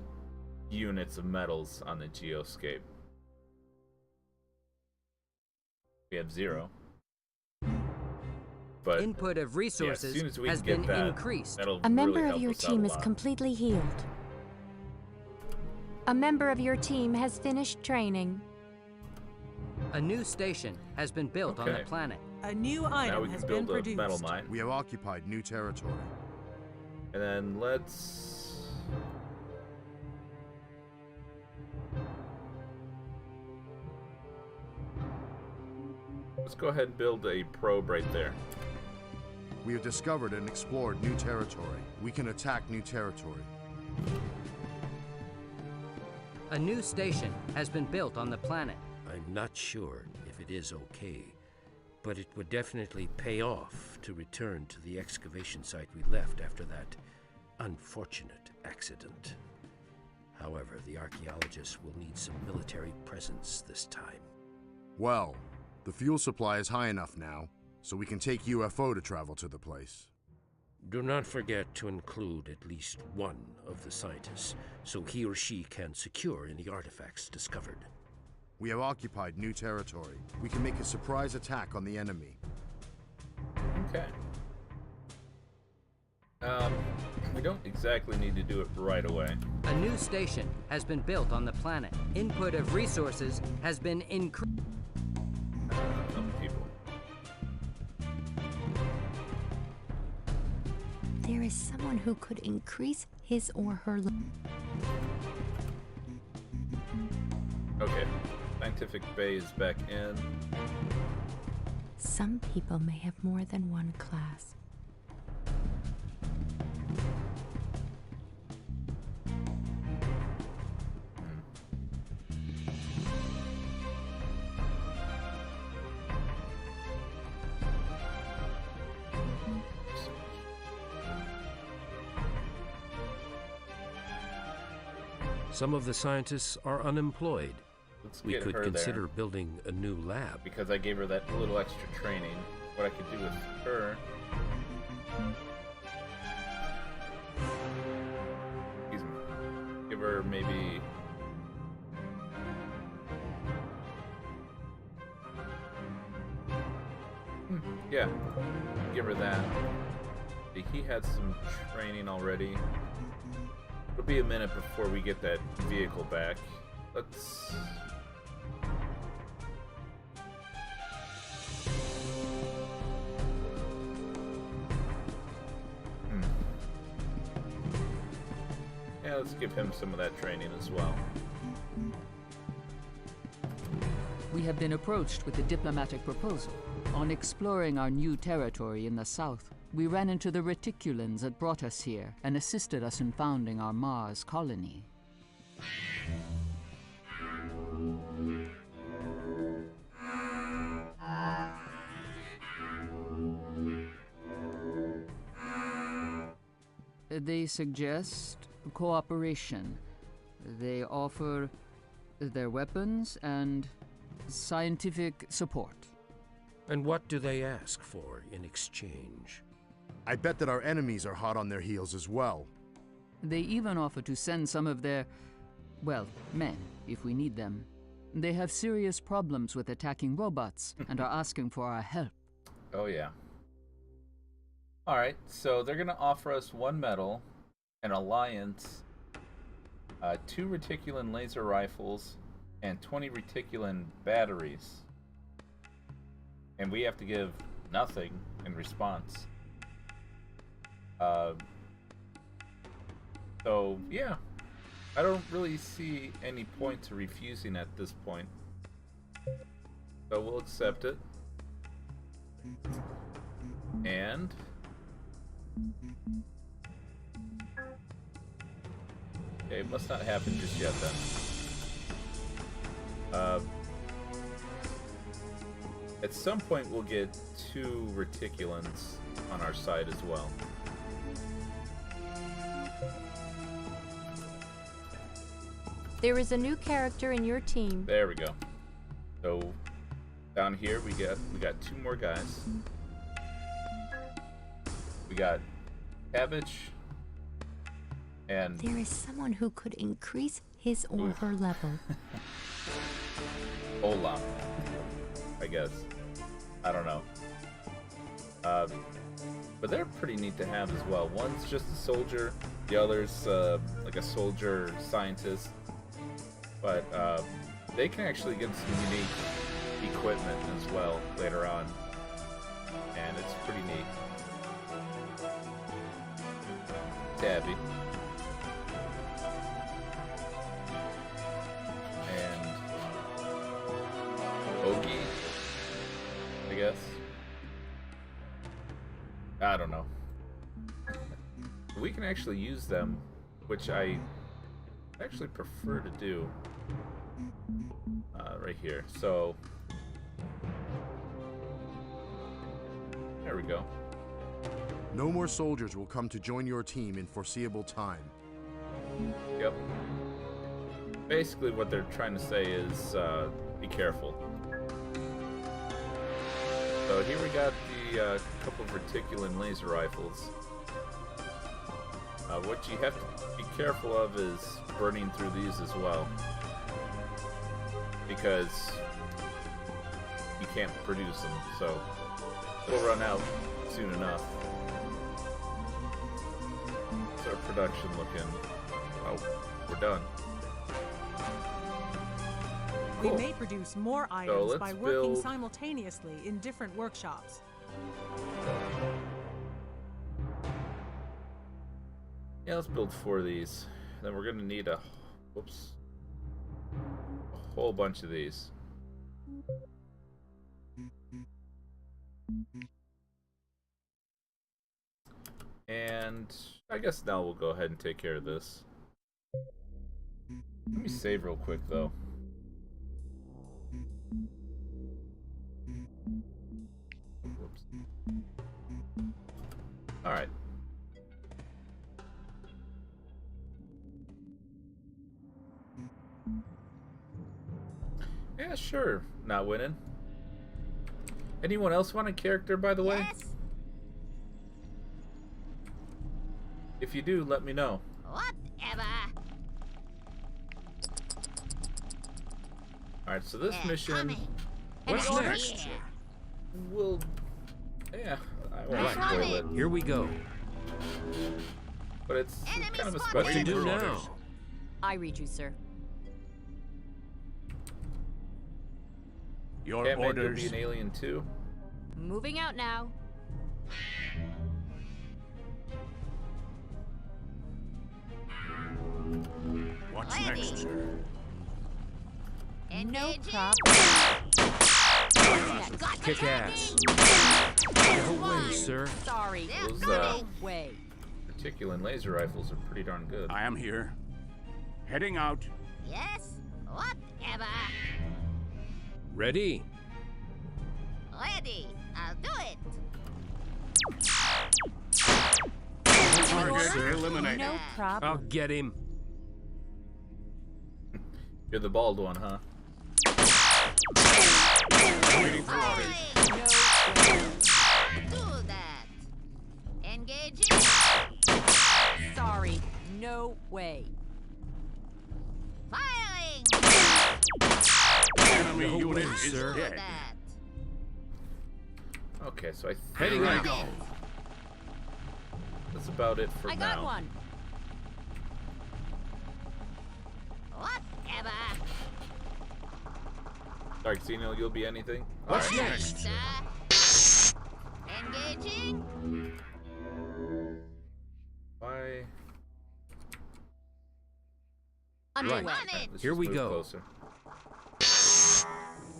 units of metals on the geoscape. We have 0. But Input of yeah, as resources soon as we has can get been that, increased. that'll A member really of help your us out team a is lot. completely healed. A member of your team has finished training. A new station has been built on the Okay. planet. A new Now item we has can been build a produced. metal mine. We have occupied new territory. And then let's go ahead and build a probe right there. We have discovered and explored new territory. We can attack new territory. A new station has been built on the planet. I'm not sure if it is okay, but it would definitely pay off to return to the excavation site we left after that unfortunate accident. However, the archaeologists will need some military presence this time. Well, the fuel supply is high enough now, so we can take UFO to travel to the place. Do not forget to include at least one of the scientists, so he or she can secure any artifacts discovered. We have occupied new territory. We can make a surprise attack on the enemy. Okay. We don't exactly need to do it right away. A new station has been built on the planet. Input of resources has been increased. Up who could increase his or her. Okay. Scientific Bay is back in. Some people may have more than one class. Some of the scientists are unemployed. Let's We get could her consider there, building a new lab. because I gave her that little extra training. What I could do with her. Excuse me. Give her maybe. Yeah, give her that. He had some training already. It'll be a minute before we get that vehicle back. Let's. Yeah, let's give him some of that training as well. We have been approached with a diplomatic proposal. On exploring our new territory in the south, we ran into the Reticulans that brought us here and assisted us in founding our Mars colony. They suggest cooperation. They offer their weapons and scientific support. And what do they ask for in exchange? I bet that our enemies are hot on their heels as well. They even offer to send some of their, well, men, if we need them. They have serious problems with attacking robots and are asking for our help. Oh, yeah. Alright, so they're going to offer us 1 medal, an alliance, 2 Reticulan laser rifles, and 20 Reticulan batteries. And we have to give nothing in response. So, yeah. I don't really see any point to refusing at this point. So we'll accept it. And... okay, it must not happen just yet then. At some point we'll get 2 Reticulans on our side as well. There is a new character in your team. There we go. So down here we got 2 more guys. We got Cabbage and There is someone who could increase his or her level. Ola, I guess. I don't know. But they're pretty neat to have as well. One's just a soldier, the other's like a soldier scientist. But they can actually get some unique equipment as well later on. And it's pretty neat. Tabby. And Ogie, I guess. I don't know. We can actually use them, which I actually prefer to do right here. So there we go. No more soldiers will come to join your team in foreseeable time. Yep. Basically what they're trying to say is be careful. So here we got the couple of Reticulan laser rifles. What you have to be careful of is burning through these as well, because you can't produce them, so they'll run out soon enough. What's our production looking? Oh, we're done. Cool. We may produce more items let's by working build- simultaneously in different workshops. Yeah, let's build 4 of these. Then we're gonna need a whole bunch of these. And I guess now we'll go ahead and take care of this. Let me save real quick though. Whoops. All right. Yeah, sure. Not winning. Anyone else want a character, by the way? Yes. If you do, let me know. Whatever. Alright, so this mission Coming. Any What's orders? next? Yeah. will... Yeah, I won't Right. spoil it. Here we go. But it's Enemy kind of a spotted. What to special do for now? orders. I read you, sir. Your Ant-Man, you'll orders. be an alien too. Moving out now. What's Ready. next, sir? No Engaging. problem. Got Kick the ass. target. No way, sir. Sorry. They're Those, coming. Way. Reticulan laser rifles are pretty darn good. I am here. Heading out. Yes. Whatever. Ready? Ready. I'll do it. Target sir. eliminated. No I'll problem. get him. You're the bald one, huh? Waiting for orders. Firing. Do that. Engaging. Sorry. No way. Firing. Enemy No unit way, is sir. Do dead. that. Okay, so I think Heading out. that's about it for I now. got one. Whatever. Sorry, Xeno, you'll be anything? What's Alright. next? Sir. Engaging. Why? Underway. On it. Let's Here just we move go. Closer.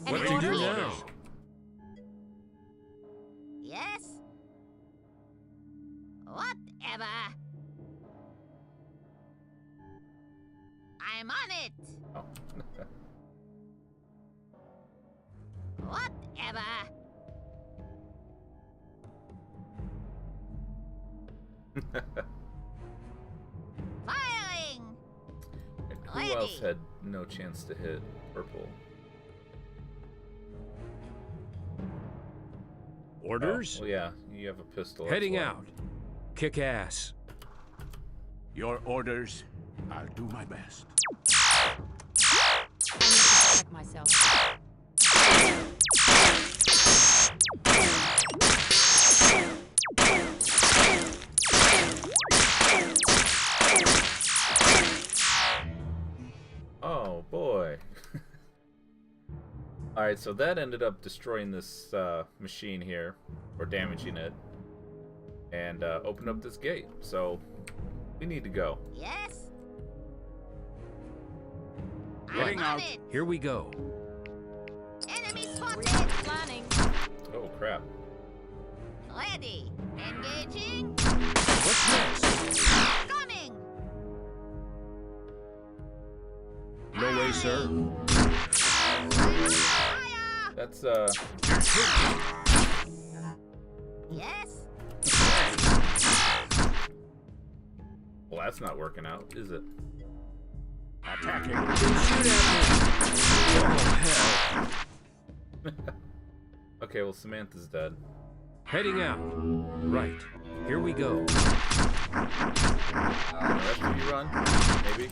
Any What to do orders? now? Yes. Whatever. I'm on it. Oh. Whatever. Firing. And who else Ready. had no chance to hit purple? Orders? Oh, well, yeah, you have a pistol. that's Heading why. out. Kick ass. Your orders. I'll do my best. I need to protect myself. Oh boy. Alright, so that ended up destroying this machine here, or damaging it, and opened up this gate. So we need to go. Yes. Heading I'm out. on it. Here we go. Enemy spotted. Planning. Oh crap. Ready. Engaging. What's next? Coming. No way, sir. Fire. That's Yes. well, that's not working out, is it? Attacking. Oh, hell. Okay, well Samantha's dead. Heading out. Right. Here we go. That's where you run, maybe.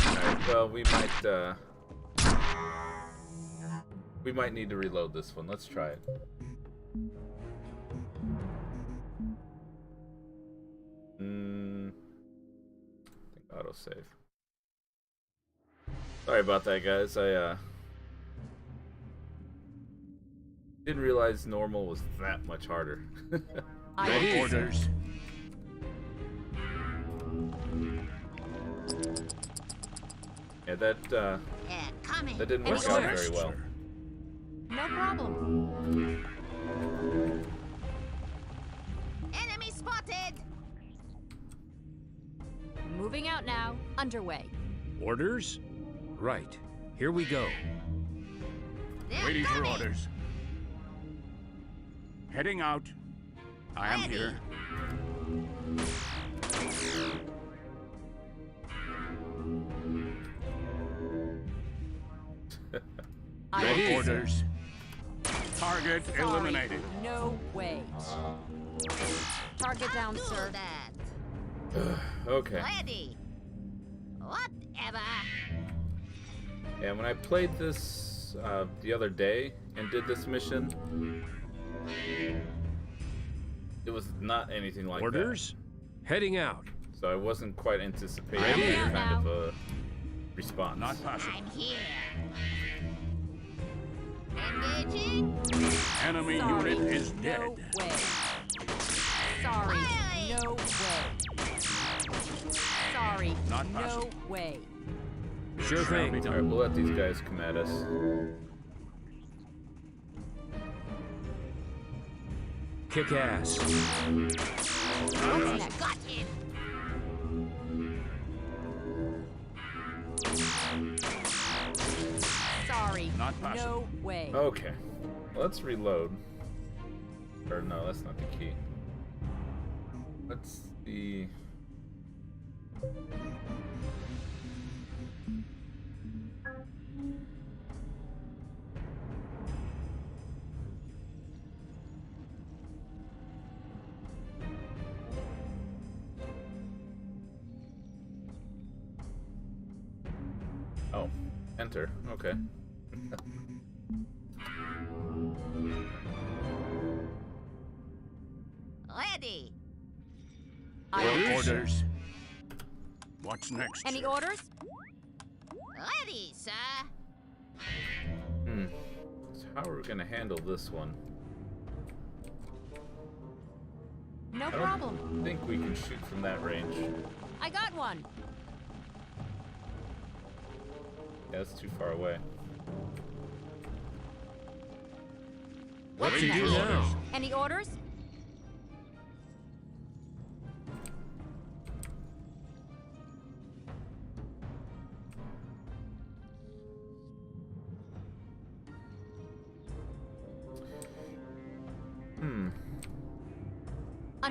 Alright, well we might need to reload this one. Let's try it. I think autosave. Sorry about that, guys. I didn't realize normal was that much harder. Your orders. Yeah, that They're coming. didn't Any work out orders? very well. No problem. Enemy spotted. Moving out now. Underway. Orders? Right. Here we go. They're Waiting for coming. orders. Heading out. I am Ready. here. Your orders. Target Sorry. eliminated. No way. Target down, Do sir. that. Okay. Ready. Whatever. And when I played this the other day and did this mission, it was not anything like Orders? Heading out. that. So I wasn't quite anticipating Ready? any kind Now. of a response. Not possible. I'm here. Engaging. Enemy Sorry. unit is dead. No way. Sorry. Firing. No way. Sorry. Not no possible. way. Sure Shall be thing. All right, we'll let these guys come at us. Kick ass. What's next? Got him. Sorry. Not possible. No way. Okay, let's reload. Or no, that's not the key. Let's see. Oh, enter. Okay. Ready. Your orders. What's next? Any sir? orders? Ready, sir. So how are we gonna handle this one? No I don't problem. think we can shoot from that range. I got one. Yeah, that's too far away. What to Waiting do for now? orders. Any orders?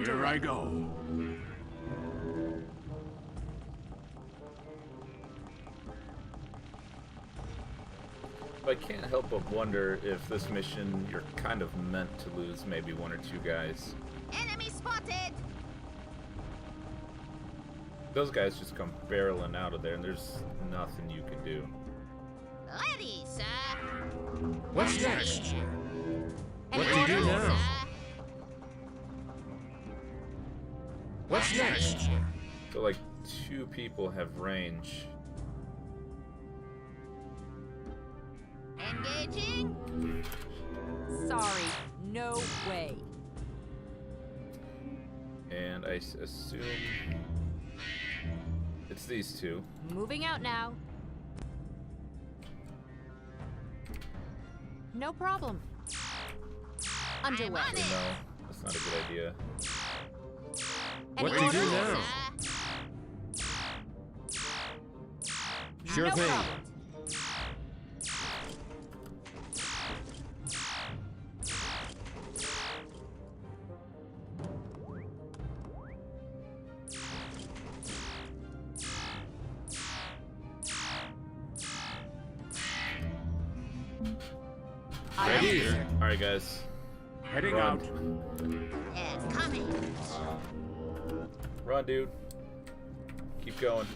Here I go. I can't help but wonder if this mission you're kind of meant to lose maybe one or two guys. Enemy spotted. Those guys just come barreling out of there and there's nothing you can do. Ready, sir. What's next? Any What to do orders? now? Sir. What's next? So like two people have range. Engaging. Sorry. No way. And I assume it's these two. Moving out now. No problem. Underway. I'm on it. No, that's not a good idea. Any What to do orders? now? Sure no thing. problem. Ready? All right, guys. Heading Run. out. They're coming. Run, dude. Keep going.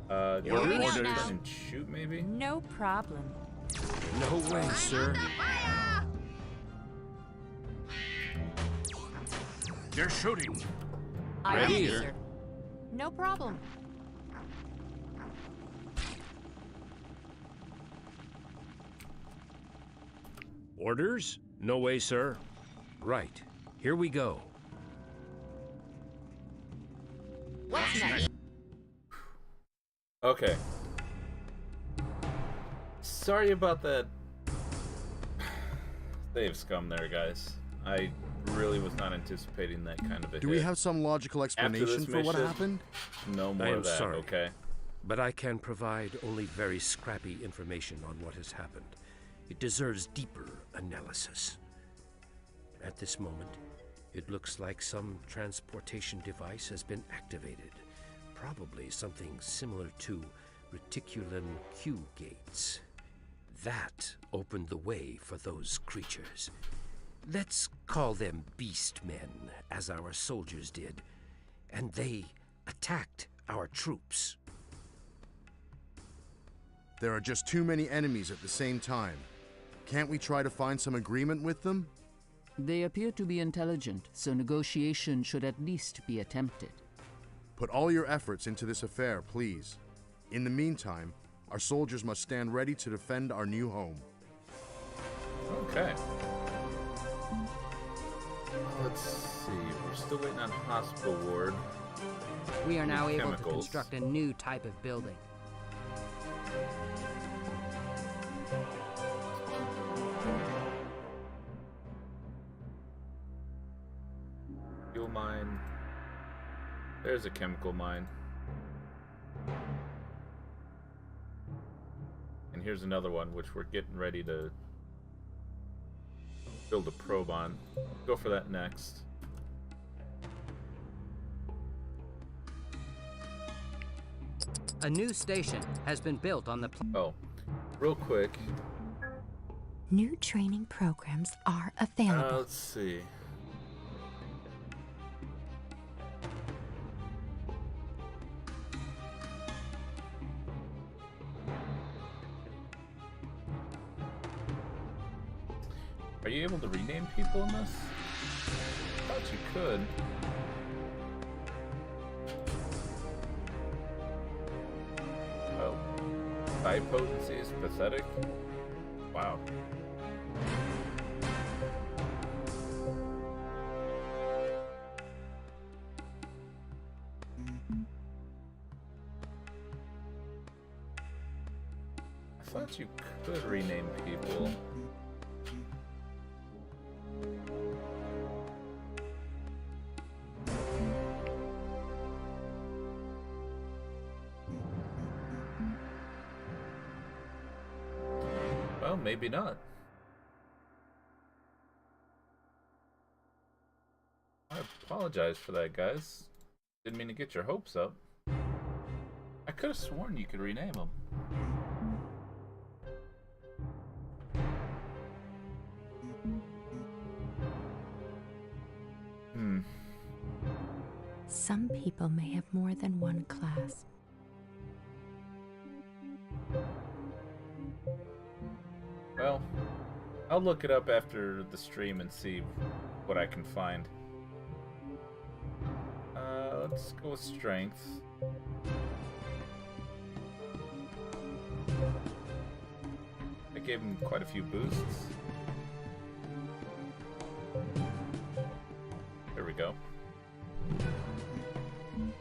Do you want Moving to out turn now. and shoot, maybe? No problem. No way, sir. Under fire. They're shooting. I Ready? am, sir. No problem. Orders? No way, sir. Right. Here we go. What's next? Okay. Sorry about that save scum there, guys. I really was not anticipating that kind of a Do hit. we have some logical explanation for what mission, happened? No more I am of that, sorry. okay? But I can provide only very scrappy information on what has happened. It deserves deeper analysis. At this moment, it looks like some transportation device has been activated. Probably something similar to reticulum Q gates. That opened the way for those creatures. Let's call them beast men, as our soldiers did. And they attacked our troops. There are just too many enemies at the same time. Can't we try to find some agreement with them? They appear to be intelligent, so negotiation should at least be attempted. Put all your efforts into this affair, please. In the meantime, our soldiers must stand ready to defend our new home. Okay. Let's see. We're still waiting on hospital ward. We are now able to Chemicals. construct a new type of building. Fuel mine. There's a chemical mine. And here's another one, which we're getting ready to build a probe on. Go for that next. A new station has been built on the Oh, real quick. New training programs are available. Let's see. Are you able to rename people in this? I thought you could. Oh. High potency is pathetic? Wow. I thought you could rename people. Well, maybe not. I apologize for that, guys. Didn't mean to get your hopes up. I could have sworn you could rename them. Some people may have more than one class. Well, I'll look it up after the stream and see what I can find. Let's go with strength. I gave him quite a few boosts. There we go.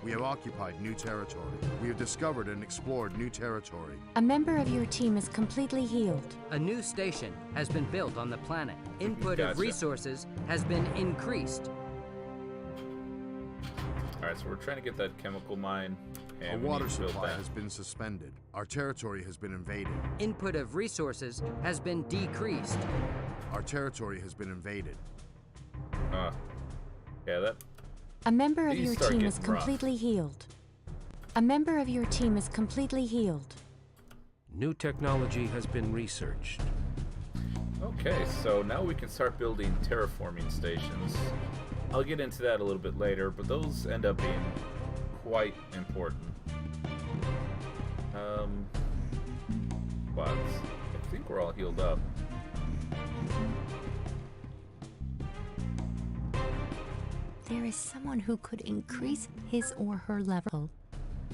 We have occupied new territory. We have discovered and explored new territory. A member of your team is completely healed. A new station has been built on the planet. Input Gotcha. of resources has been increased. Alright, so we're trying to get that chemical mine. A And we water need to build supply that. has been suspended. Our territory has been invaded. Input of resources has been decreased. Our territory has been invaded. Yeah, that. A member of These your start team is getting rough. completely healed. A member of your team is completely healed. New technology has been researched. Okay, so now we can start building terraforming stations. I'll get into that a little bit later, but those end up being quite important. But I think we're all healed up. There is someone who could increase his or her level.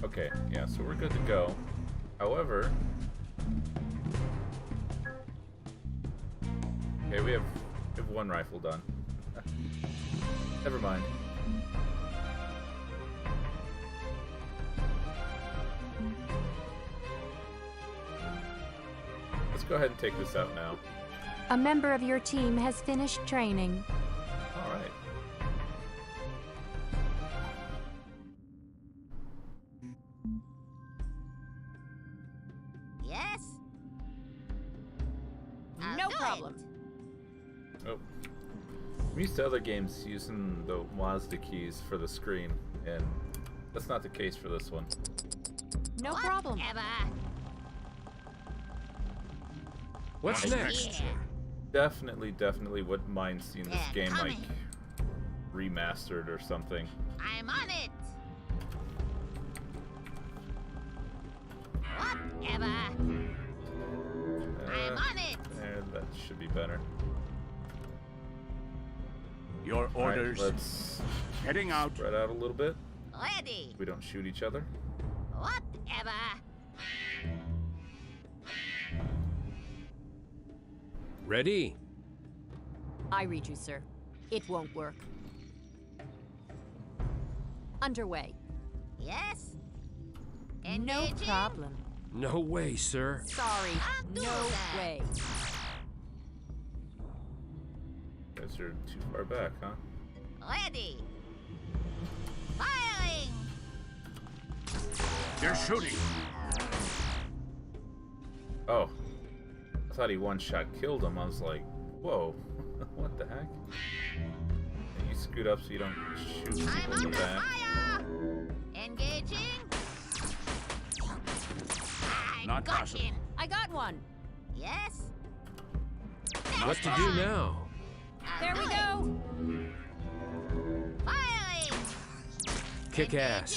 Okay, yeah, so we're good to go. However, okay, we have one rifle done. Never mind. Let's go ahead and take this out now. A member of your team has finished training. All right. Yes? No problem. Oh. I'm used to other games using the WASD keys for the screen, and that's not the case for this one. No problem. Whatever. What's next? Yeah. Definitely wouldn't mind seeing this Yeah, game like coming. remastered or something. I'm on it. Whatever. I'm on it. There, that should be better. Your All right, orders. let's Heading out. spread out a little bit. Ready. We don't shoot each other. Whatever. Ready? I read you, sir. It won't work. Underway. Yes? No Engaging? problem. No way, sir. Sorry. I'll do No that. way. You guys are too far back, huh? Ready. Firing. They're shooting. Oh. I thought he one-shot killed him. I was like, whoa. What the heck? And you screwed up so you don't shoot people I'm in the under back. fire. Engaging. I Not got possible. him. I got one. Yes? What to do now? There we go. Firing. Kick ass.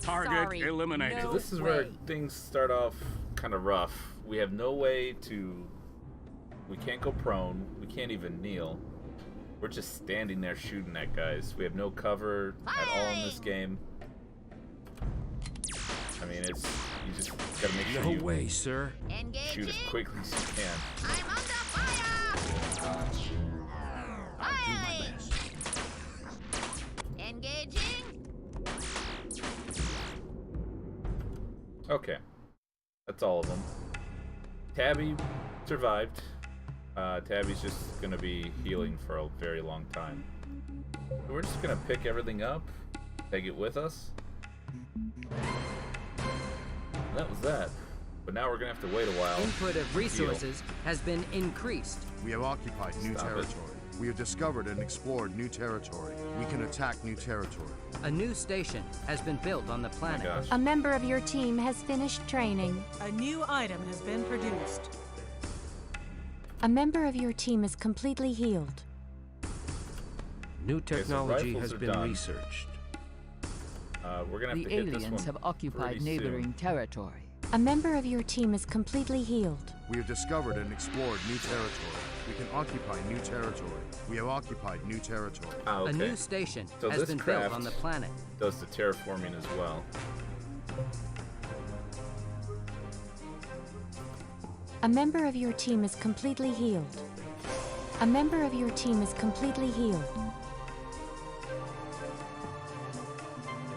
Target Sorry. eliminated. No. This is where way. things start off kind of rough. We have no way to... We can't go prone. We can't even kneel. We're just standing there shooting at guys. We have no cover at all in this game. I mean, it's... You just gotta make sure No you way, sir. Engaging. shoot as quickly as you can. I'm under fire. Firing. Engaging. Okay. That's all of them. Tabby survived. Tabby's just gonna be healing for a very long time. We're just gonna pick everything up, take it with us. And that was that. But now we're gonna have to wait a while. Input of resources has been increased. We have occupied new Stop it. territory. We have discovered and explored new territory. We can attack new territory. A new station has been built on the Oh my planet. gosh. A member of your team has finished training. A new item has been produced. A member of your team is completely healed. New so technology rifles has are been done. researched. We're gonna have The to hit this aliens one have occupied pretty neighboring soon. territory. A member of your team is completely healed. We have discovered and explored new territory. We can occupy new territory. We have occupied new territory. Ah, okay. A new station So has this been craft built on the planet. does the terraforming as well. A member of your team is completely healed. A member of your team is completely healed.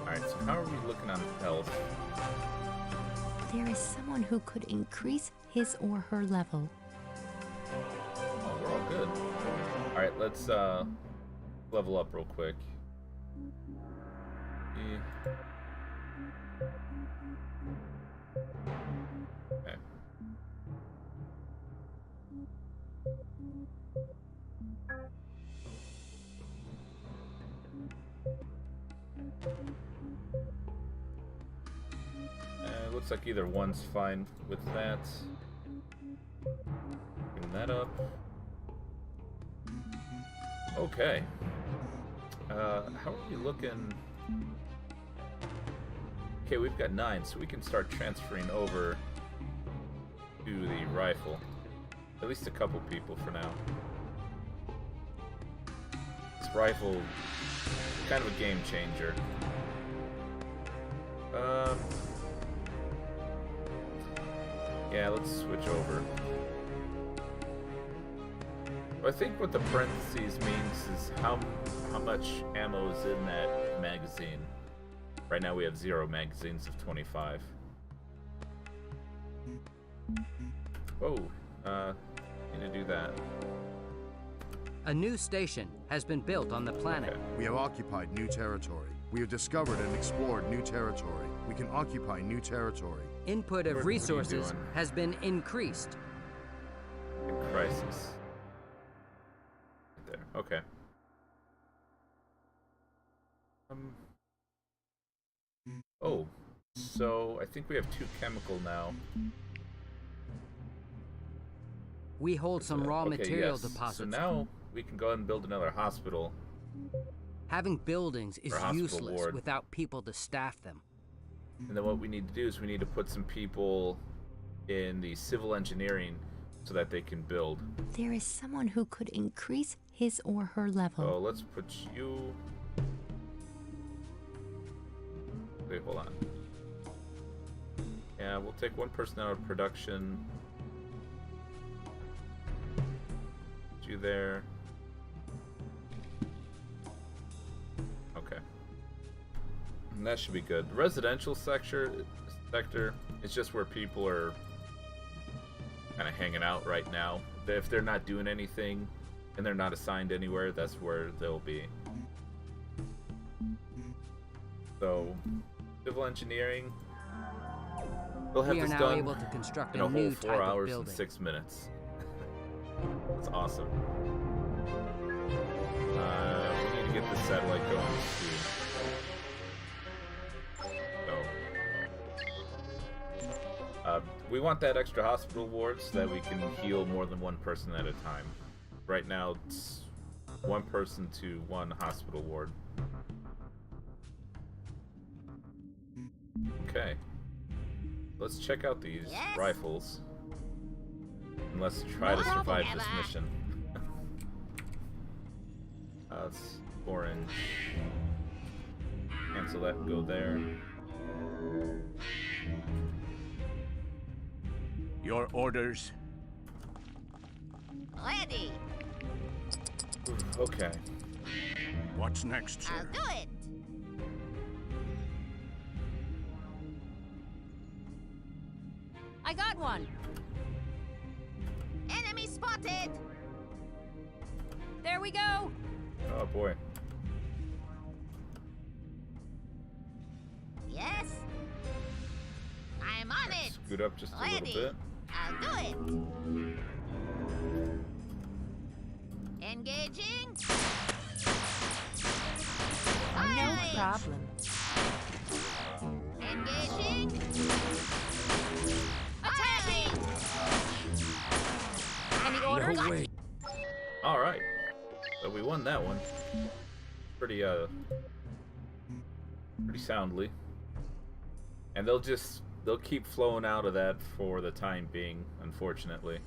Alright, so how are we looking on health? There is someone who could increase his or her level. Oh, we're all good. Alright, let's level up real quick. Okay. Looks like either one's fine with that. Bring that up. Okay. How are we looking? Okay, we've got 9, so we can start transferring over to the rifle. At least a couple people for now. This rifle, kind of a game changer. Yeah, let's switch over. I think what the parentheses means is how much ammo is in that magazine. Right now we have 0 magazines of 25. Oh, need to do that. A new station has been built on the planet. Okay. We have occupied new territory. We have discovered and explored new territory. We can occupy new territory. Input What are of you resources doing? has been increased. Crisis. Right there. Okay. Oh, so I think we have 2 chemical now. We hold some raw Okay, material yes. deposits. So now we can go ahead and build another hospital. Having buildings is Or hospital useless ward. without people to staff them. And then what we need to do is we need to put some people in the civil engineering so that they can build. There is someone who could increase his or her level. So let's put you... Wait, hold on. Yeah, we'll take 1 person out of production. Put you there. Okay. And that should be good. The residential sector is just where people are kind of hanging out right now. If they're not doing anything and they're not assigned anywhere, that's where they'll be. So, civil engineering, they'll have We are this now done able to construct in a a whole new 4 type of hours and building. 6 minutes. That's awesome. We need to get the satellite going too. So, we want that extra hospital ward so that we can heal more than 1 person at a time. Right now, it's 1 person to 1 hospital ward. Okay. Let's check out these Yes? rifles. And let's try to survive this mission. It's orange. Cancel that and go there. Your orders? Ready. Okay. What's next, sir? I'll do it. I got one. Enemy spotted. There we go. Oh boy. Yes. I'm on it. Scoot up just a Ready. little bit. I'll do it. Engaging. No Firing. problem. Engaging. Attacking. Any orders? No way. All right. So we won that one. Pretty soundly. And they'll keep flowing out of that for the time being, unfortunately.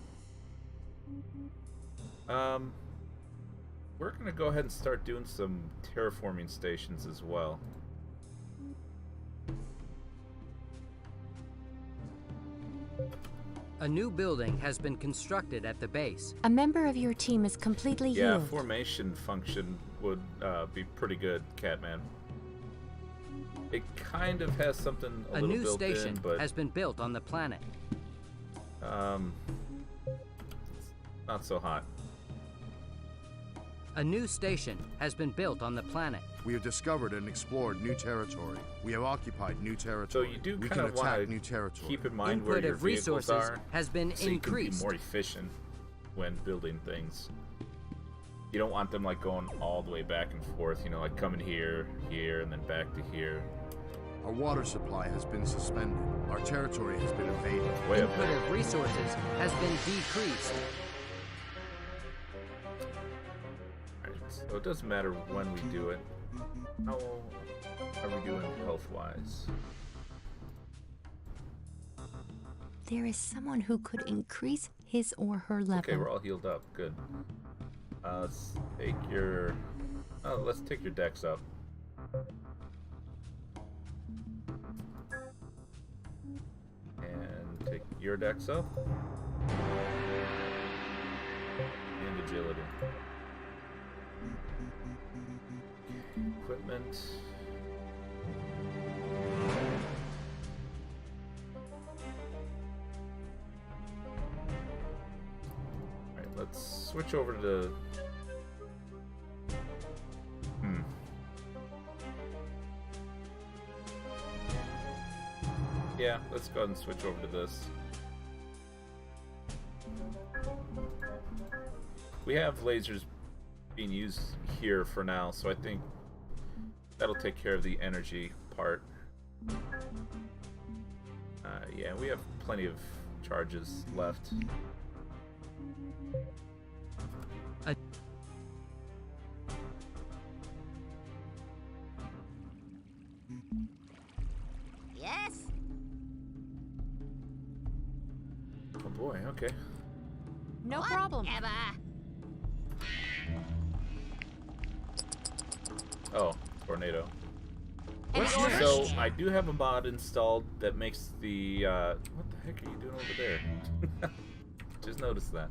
We're gonna go ahead and start doing some terraforming stations as well. A new building has been constructed at the base. A member of your team is completely Yeah, healed. formation function would be pretty good, Catman. It kind of has something a A little new built station in, but has been built on the planet. it's not so hot. A new station has been built on the planet. We have discovered and explored new territory. We have occupied new So territory. you do we kind can of want attack to new territory. keep in mind where Input your of vehicles resources are, has been so you can be increased. more efficient when building things. You don't want them like going all the way back and forth, you know, like coming here, here, and then back to here. Our water supply has been suspended. Our territory has been invaded. Way up Input there. of resources has been decreased. Alright, so it doesn't matter when we do it. How are we doing health-wise? There is someone who could increase his or her level. Okay, we're all healed up. Good. Let's take your... Oh, let's take your dex up. And take your dex up. And agility. Equipment. Alright, let's switch over to the... Yeah, let's go ahead and switch over to this. We have lasers being used here for now, so I think that'll take care of the energy part. Yeah, we have plenty of charges left. Yes? Oh boy, okay. No problem. Whatever. Oh, tornado. Any orders? So I do have a mod installed that makes the what the heck are you doing over there? Just noticed that.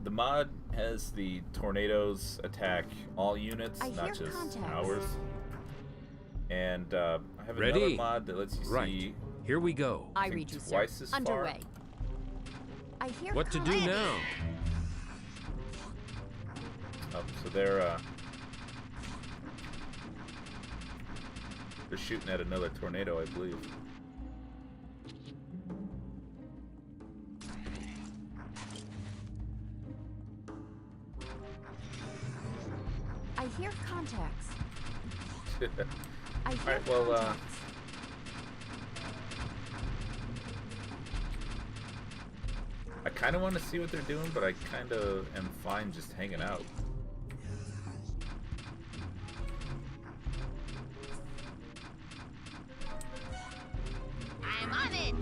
The mod has the tornadoes attack all units, I not hear just contacts. ours. And I have Ready? another mod that lets you Right. see Here we go. I think read you, sir. twice as far. Underway. I hear What to do contacts. now? So they're shooting at another tornado, I believe. I hear contacts. I hear Alright, well, contacts. I kind of want to see what they're doing, but I kind of am fine just hanging out. I'm on it.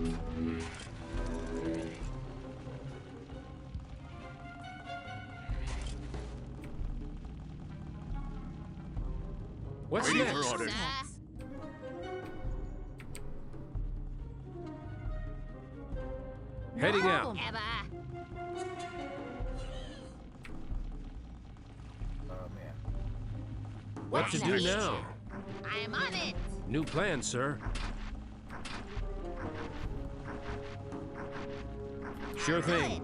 What's Waiting next? for orders. Sir. Heading out. Whatever. Oh man. What to do next? now? I'm on it. New plan, sir. Sure thing.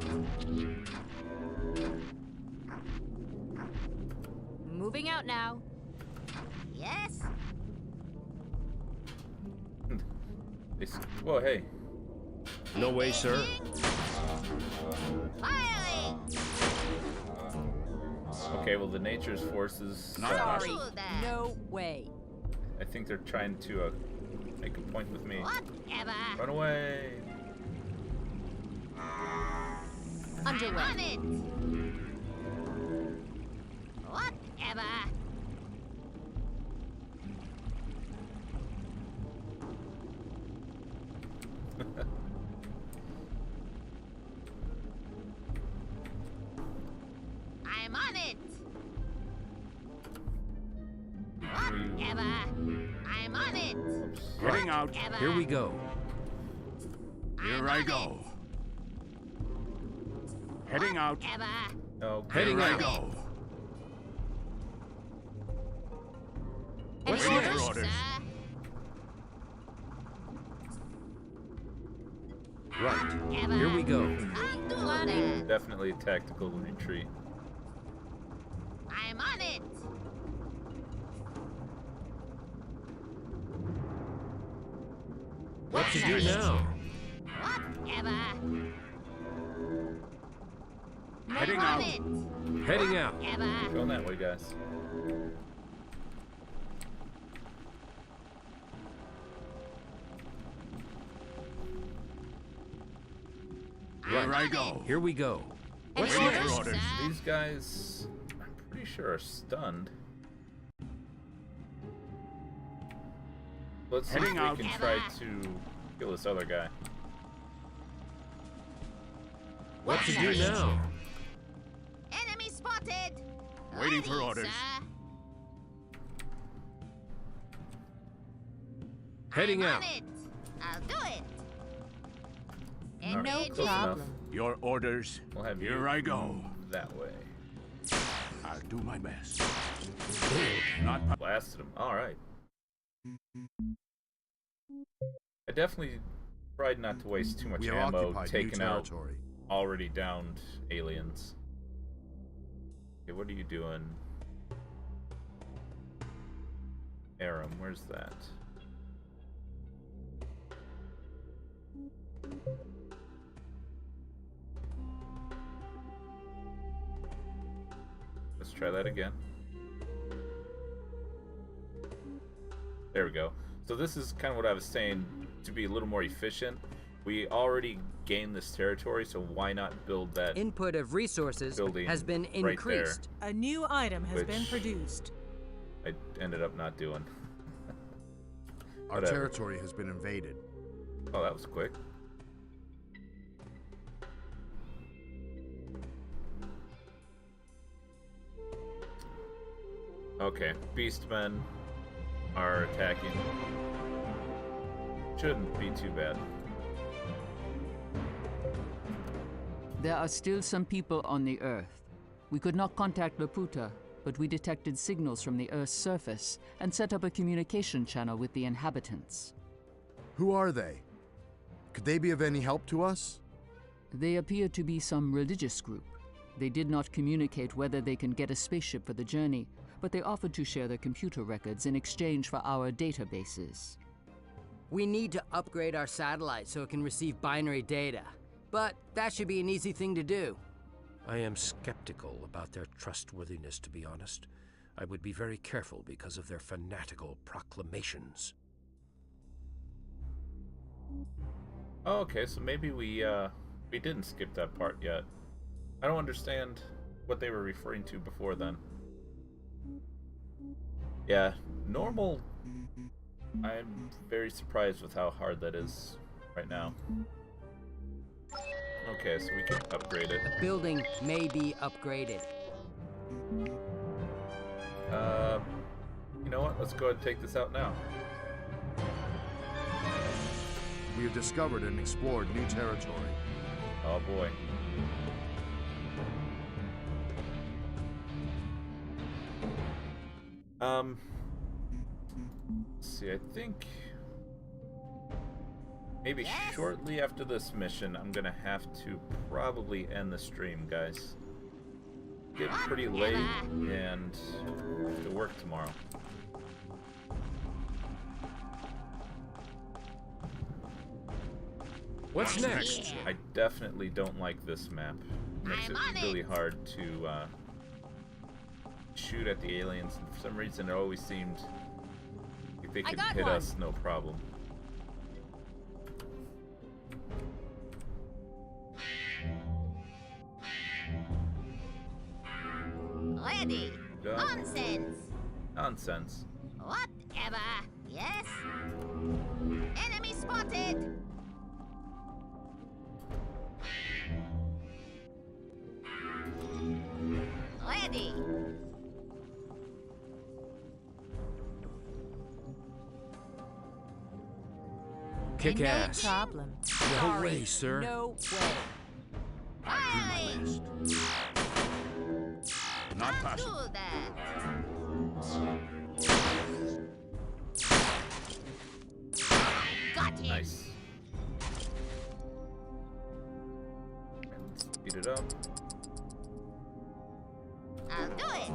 Moving out now. Yes? Whoa, hey. No way, sir. Firing! Okay, well, the nature's forces. Sorry. Ooh, there. No way. I think they're trying to make a point with me. Whatever. Run away. I'm Underway. on it. Whatever. I'm on it. Whatever. I'm on it. Heading out. Whatever. Here we go. Here I go. Heading out. Whatever. No. Heading Here I out. go. What's Waiting next? for orders. Sir. Right. Whatever. Here we go. I'm doing it. Definitely a tactical retreat. I'm on it. What to do now? Whatever. Heading I'm out. on it. Heading out. Whatever. Going that way, guys. Here I go. Here we go. Any Waiting orders? for orders. Sir. These guys, I'm pretty sure, are stunned. Let's see if Heading we out. can try to kill this other guy. What to do now? Enemy spotted. Waiting for Ready, orders. sir. Heading I'm out. on it. I'll do it. All right, Engaging. close enough. problem. Your orders. We'll have you Here I go. that way. I'll do my best. Blasted him. All right. I definitely tried not to waste too much We have ammo occupied taking new out territory. already downed aliens. Okay, what are you doing? Aram, where's that? Let's try that again. There we go. So this is kind of what I was saying, to be a little more efficient. We already gained this territory, so why not build that Input of resources building has been right there, increased. A new item has been Which- produced. I ended up not doing. Our Whatever. territory has been invaded. Oh, that was quick. Okay, beastmen are attacking. Shouldn't be too bad. There are still some people on the Earth. We could not contact Laputa, but we detected signals from the Earth's surface and set up a communication channel with the inhabitants. Who are they? Could they be of any help to us? They appear to be some religious group. They did not communicate whether they can get a spaceship for the journey, but they offered to share their computer records in exchange for our databases. We need to upgrade our satellite so it can receive binary data. But that should be an easy thing to do. I am skeptical about their trustworthiness, to be honest. I would be very careful because of their fanatical proclamations. Oh, okay, so maybe we didn't skip that part yet. I don't understand what they were referring to before then. Yeah, normal. I'm very surprised with how hard that is right now. Okay, so we can upgrade it. The building may be upgraded. You know what? Let's go ahead and take this out now. We have discovered and explored new territory. Oh boy. Let's see, I think maybe shortly after this mission, I'm gonna have to probably end the stream, guys. Getting pretty late and I have to work tomorrow. What's next? Yeah. I definitely don't like this map. Makes I'm it on it. really hard to shoot at the aliens, and for some reason it always seemed like they I could got hit one. us no problem. Ready. Go. Nonsense. Nonsense. Whatever. Yes. Enemy spotted. Ready. Kick No ass. problem. No way, sir. No way. Fine. Not I'll possible. do that. Got him. Nice. And speed it up. I'll do it.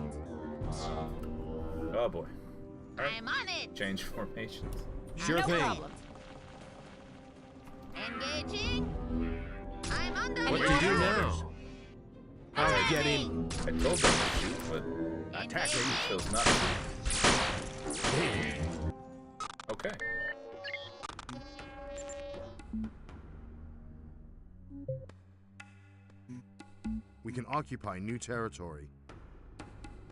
Oh boy. Alright. I'm on it. Change formations. Sure no thing. problem. Engaging. I'm on the What do move. you do now? All right, get Attacking. in. I told them to shoot, but Attacking. they chose not to. Okay. We can occupy new territory.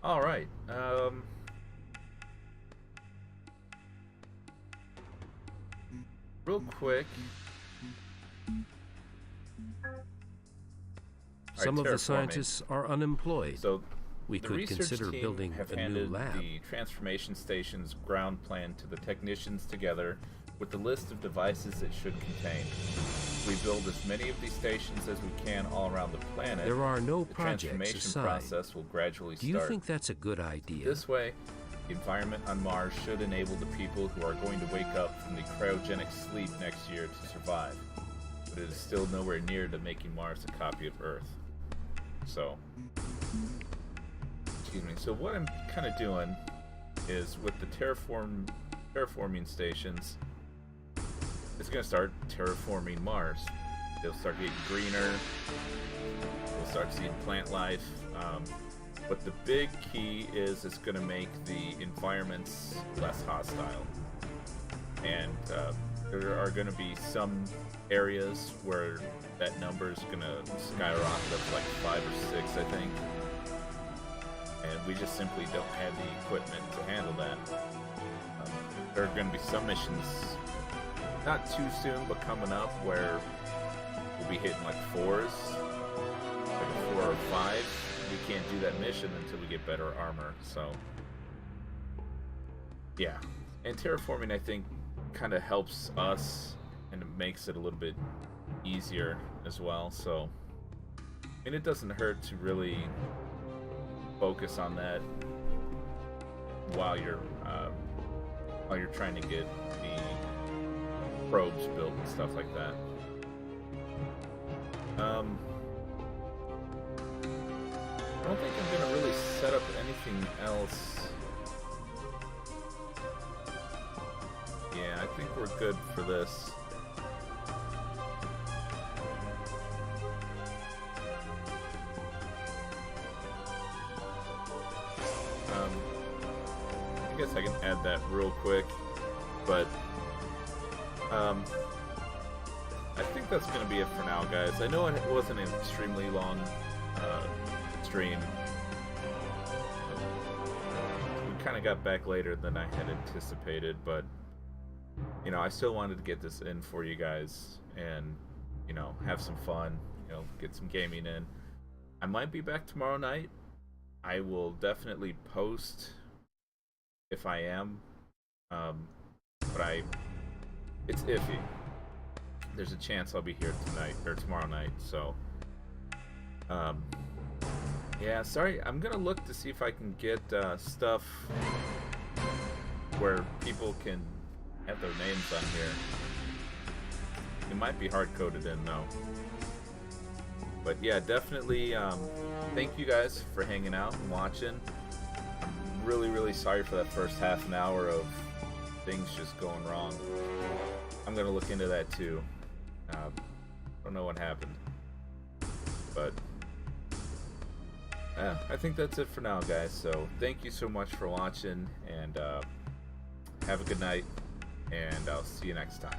All right. Real quick. Some of the terraforming. scientists are unemployed. So We the could research consider team building have a new handed lab. the transformation station's ground plan to the technicians together with the list of devices it should contain. We build as many of these stations as we can all around the planet. There are no the projects transformation assigned. process will gradually Do you start. think that's a good idea? This way, the environment on Mars should enable the people who are going to wake up from the cryogenic sleep next year to survive. But it is still nowhere near to making Mars a copy of Earth. So, excuse me. So what I'm kind of doing is with the terraforming stations, it's going to start terraforming Mars. They'll start getting greener. We'll start seeing plant life. But the big key is it's going to make the environments less hostile. And there are going to be some areas where that number is going to skyrocket up to like 5 or 6, I think. And we just simply don't have the equipment to handle that. There are going to be some missions, not too soon, but coming up, where we'll be hitting like 4s, like a 4 or 5. We can't do that mission until we get better armor, so yeah. And terraforming, I think, kind of helps us, and it makes it a little bit easier as well. So, I mean, it doesn't hurt to really focus on that while you're trying to get the probes built and stuff like that. I don't think I'm gonna really set up anything else. Yeah, I think we're good for this. I guess I can add that real quick, but I think that's gonna be it for now, guys. I know it wasn't an extremely long stream. We kind of got back later than I had anticipated, but you know, I still wanted to get this in for you guys and, you know, have some fun, you know, get some gaming in. I might be back tomorrow night. I will definitely post if I am, but it's iffy. There's a chance I'll be here tonight or tomorrow night, so yeah, sorry. I'm gonna look to see if I can get stuff where people can have their names on here. It might be hard-coded in though. But yeah, definitely thank you guys for hanging out and watching. I'm really sorry for that first half an hour of things just going wrong. I'm gonna look into that too. Don't know what happened, but I think that's it for now, guys. So thank you so much for watching, and have a good night, and I'll see you next time.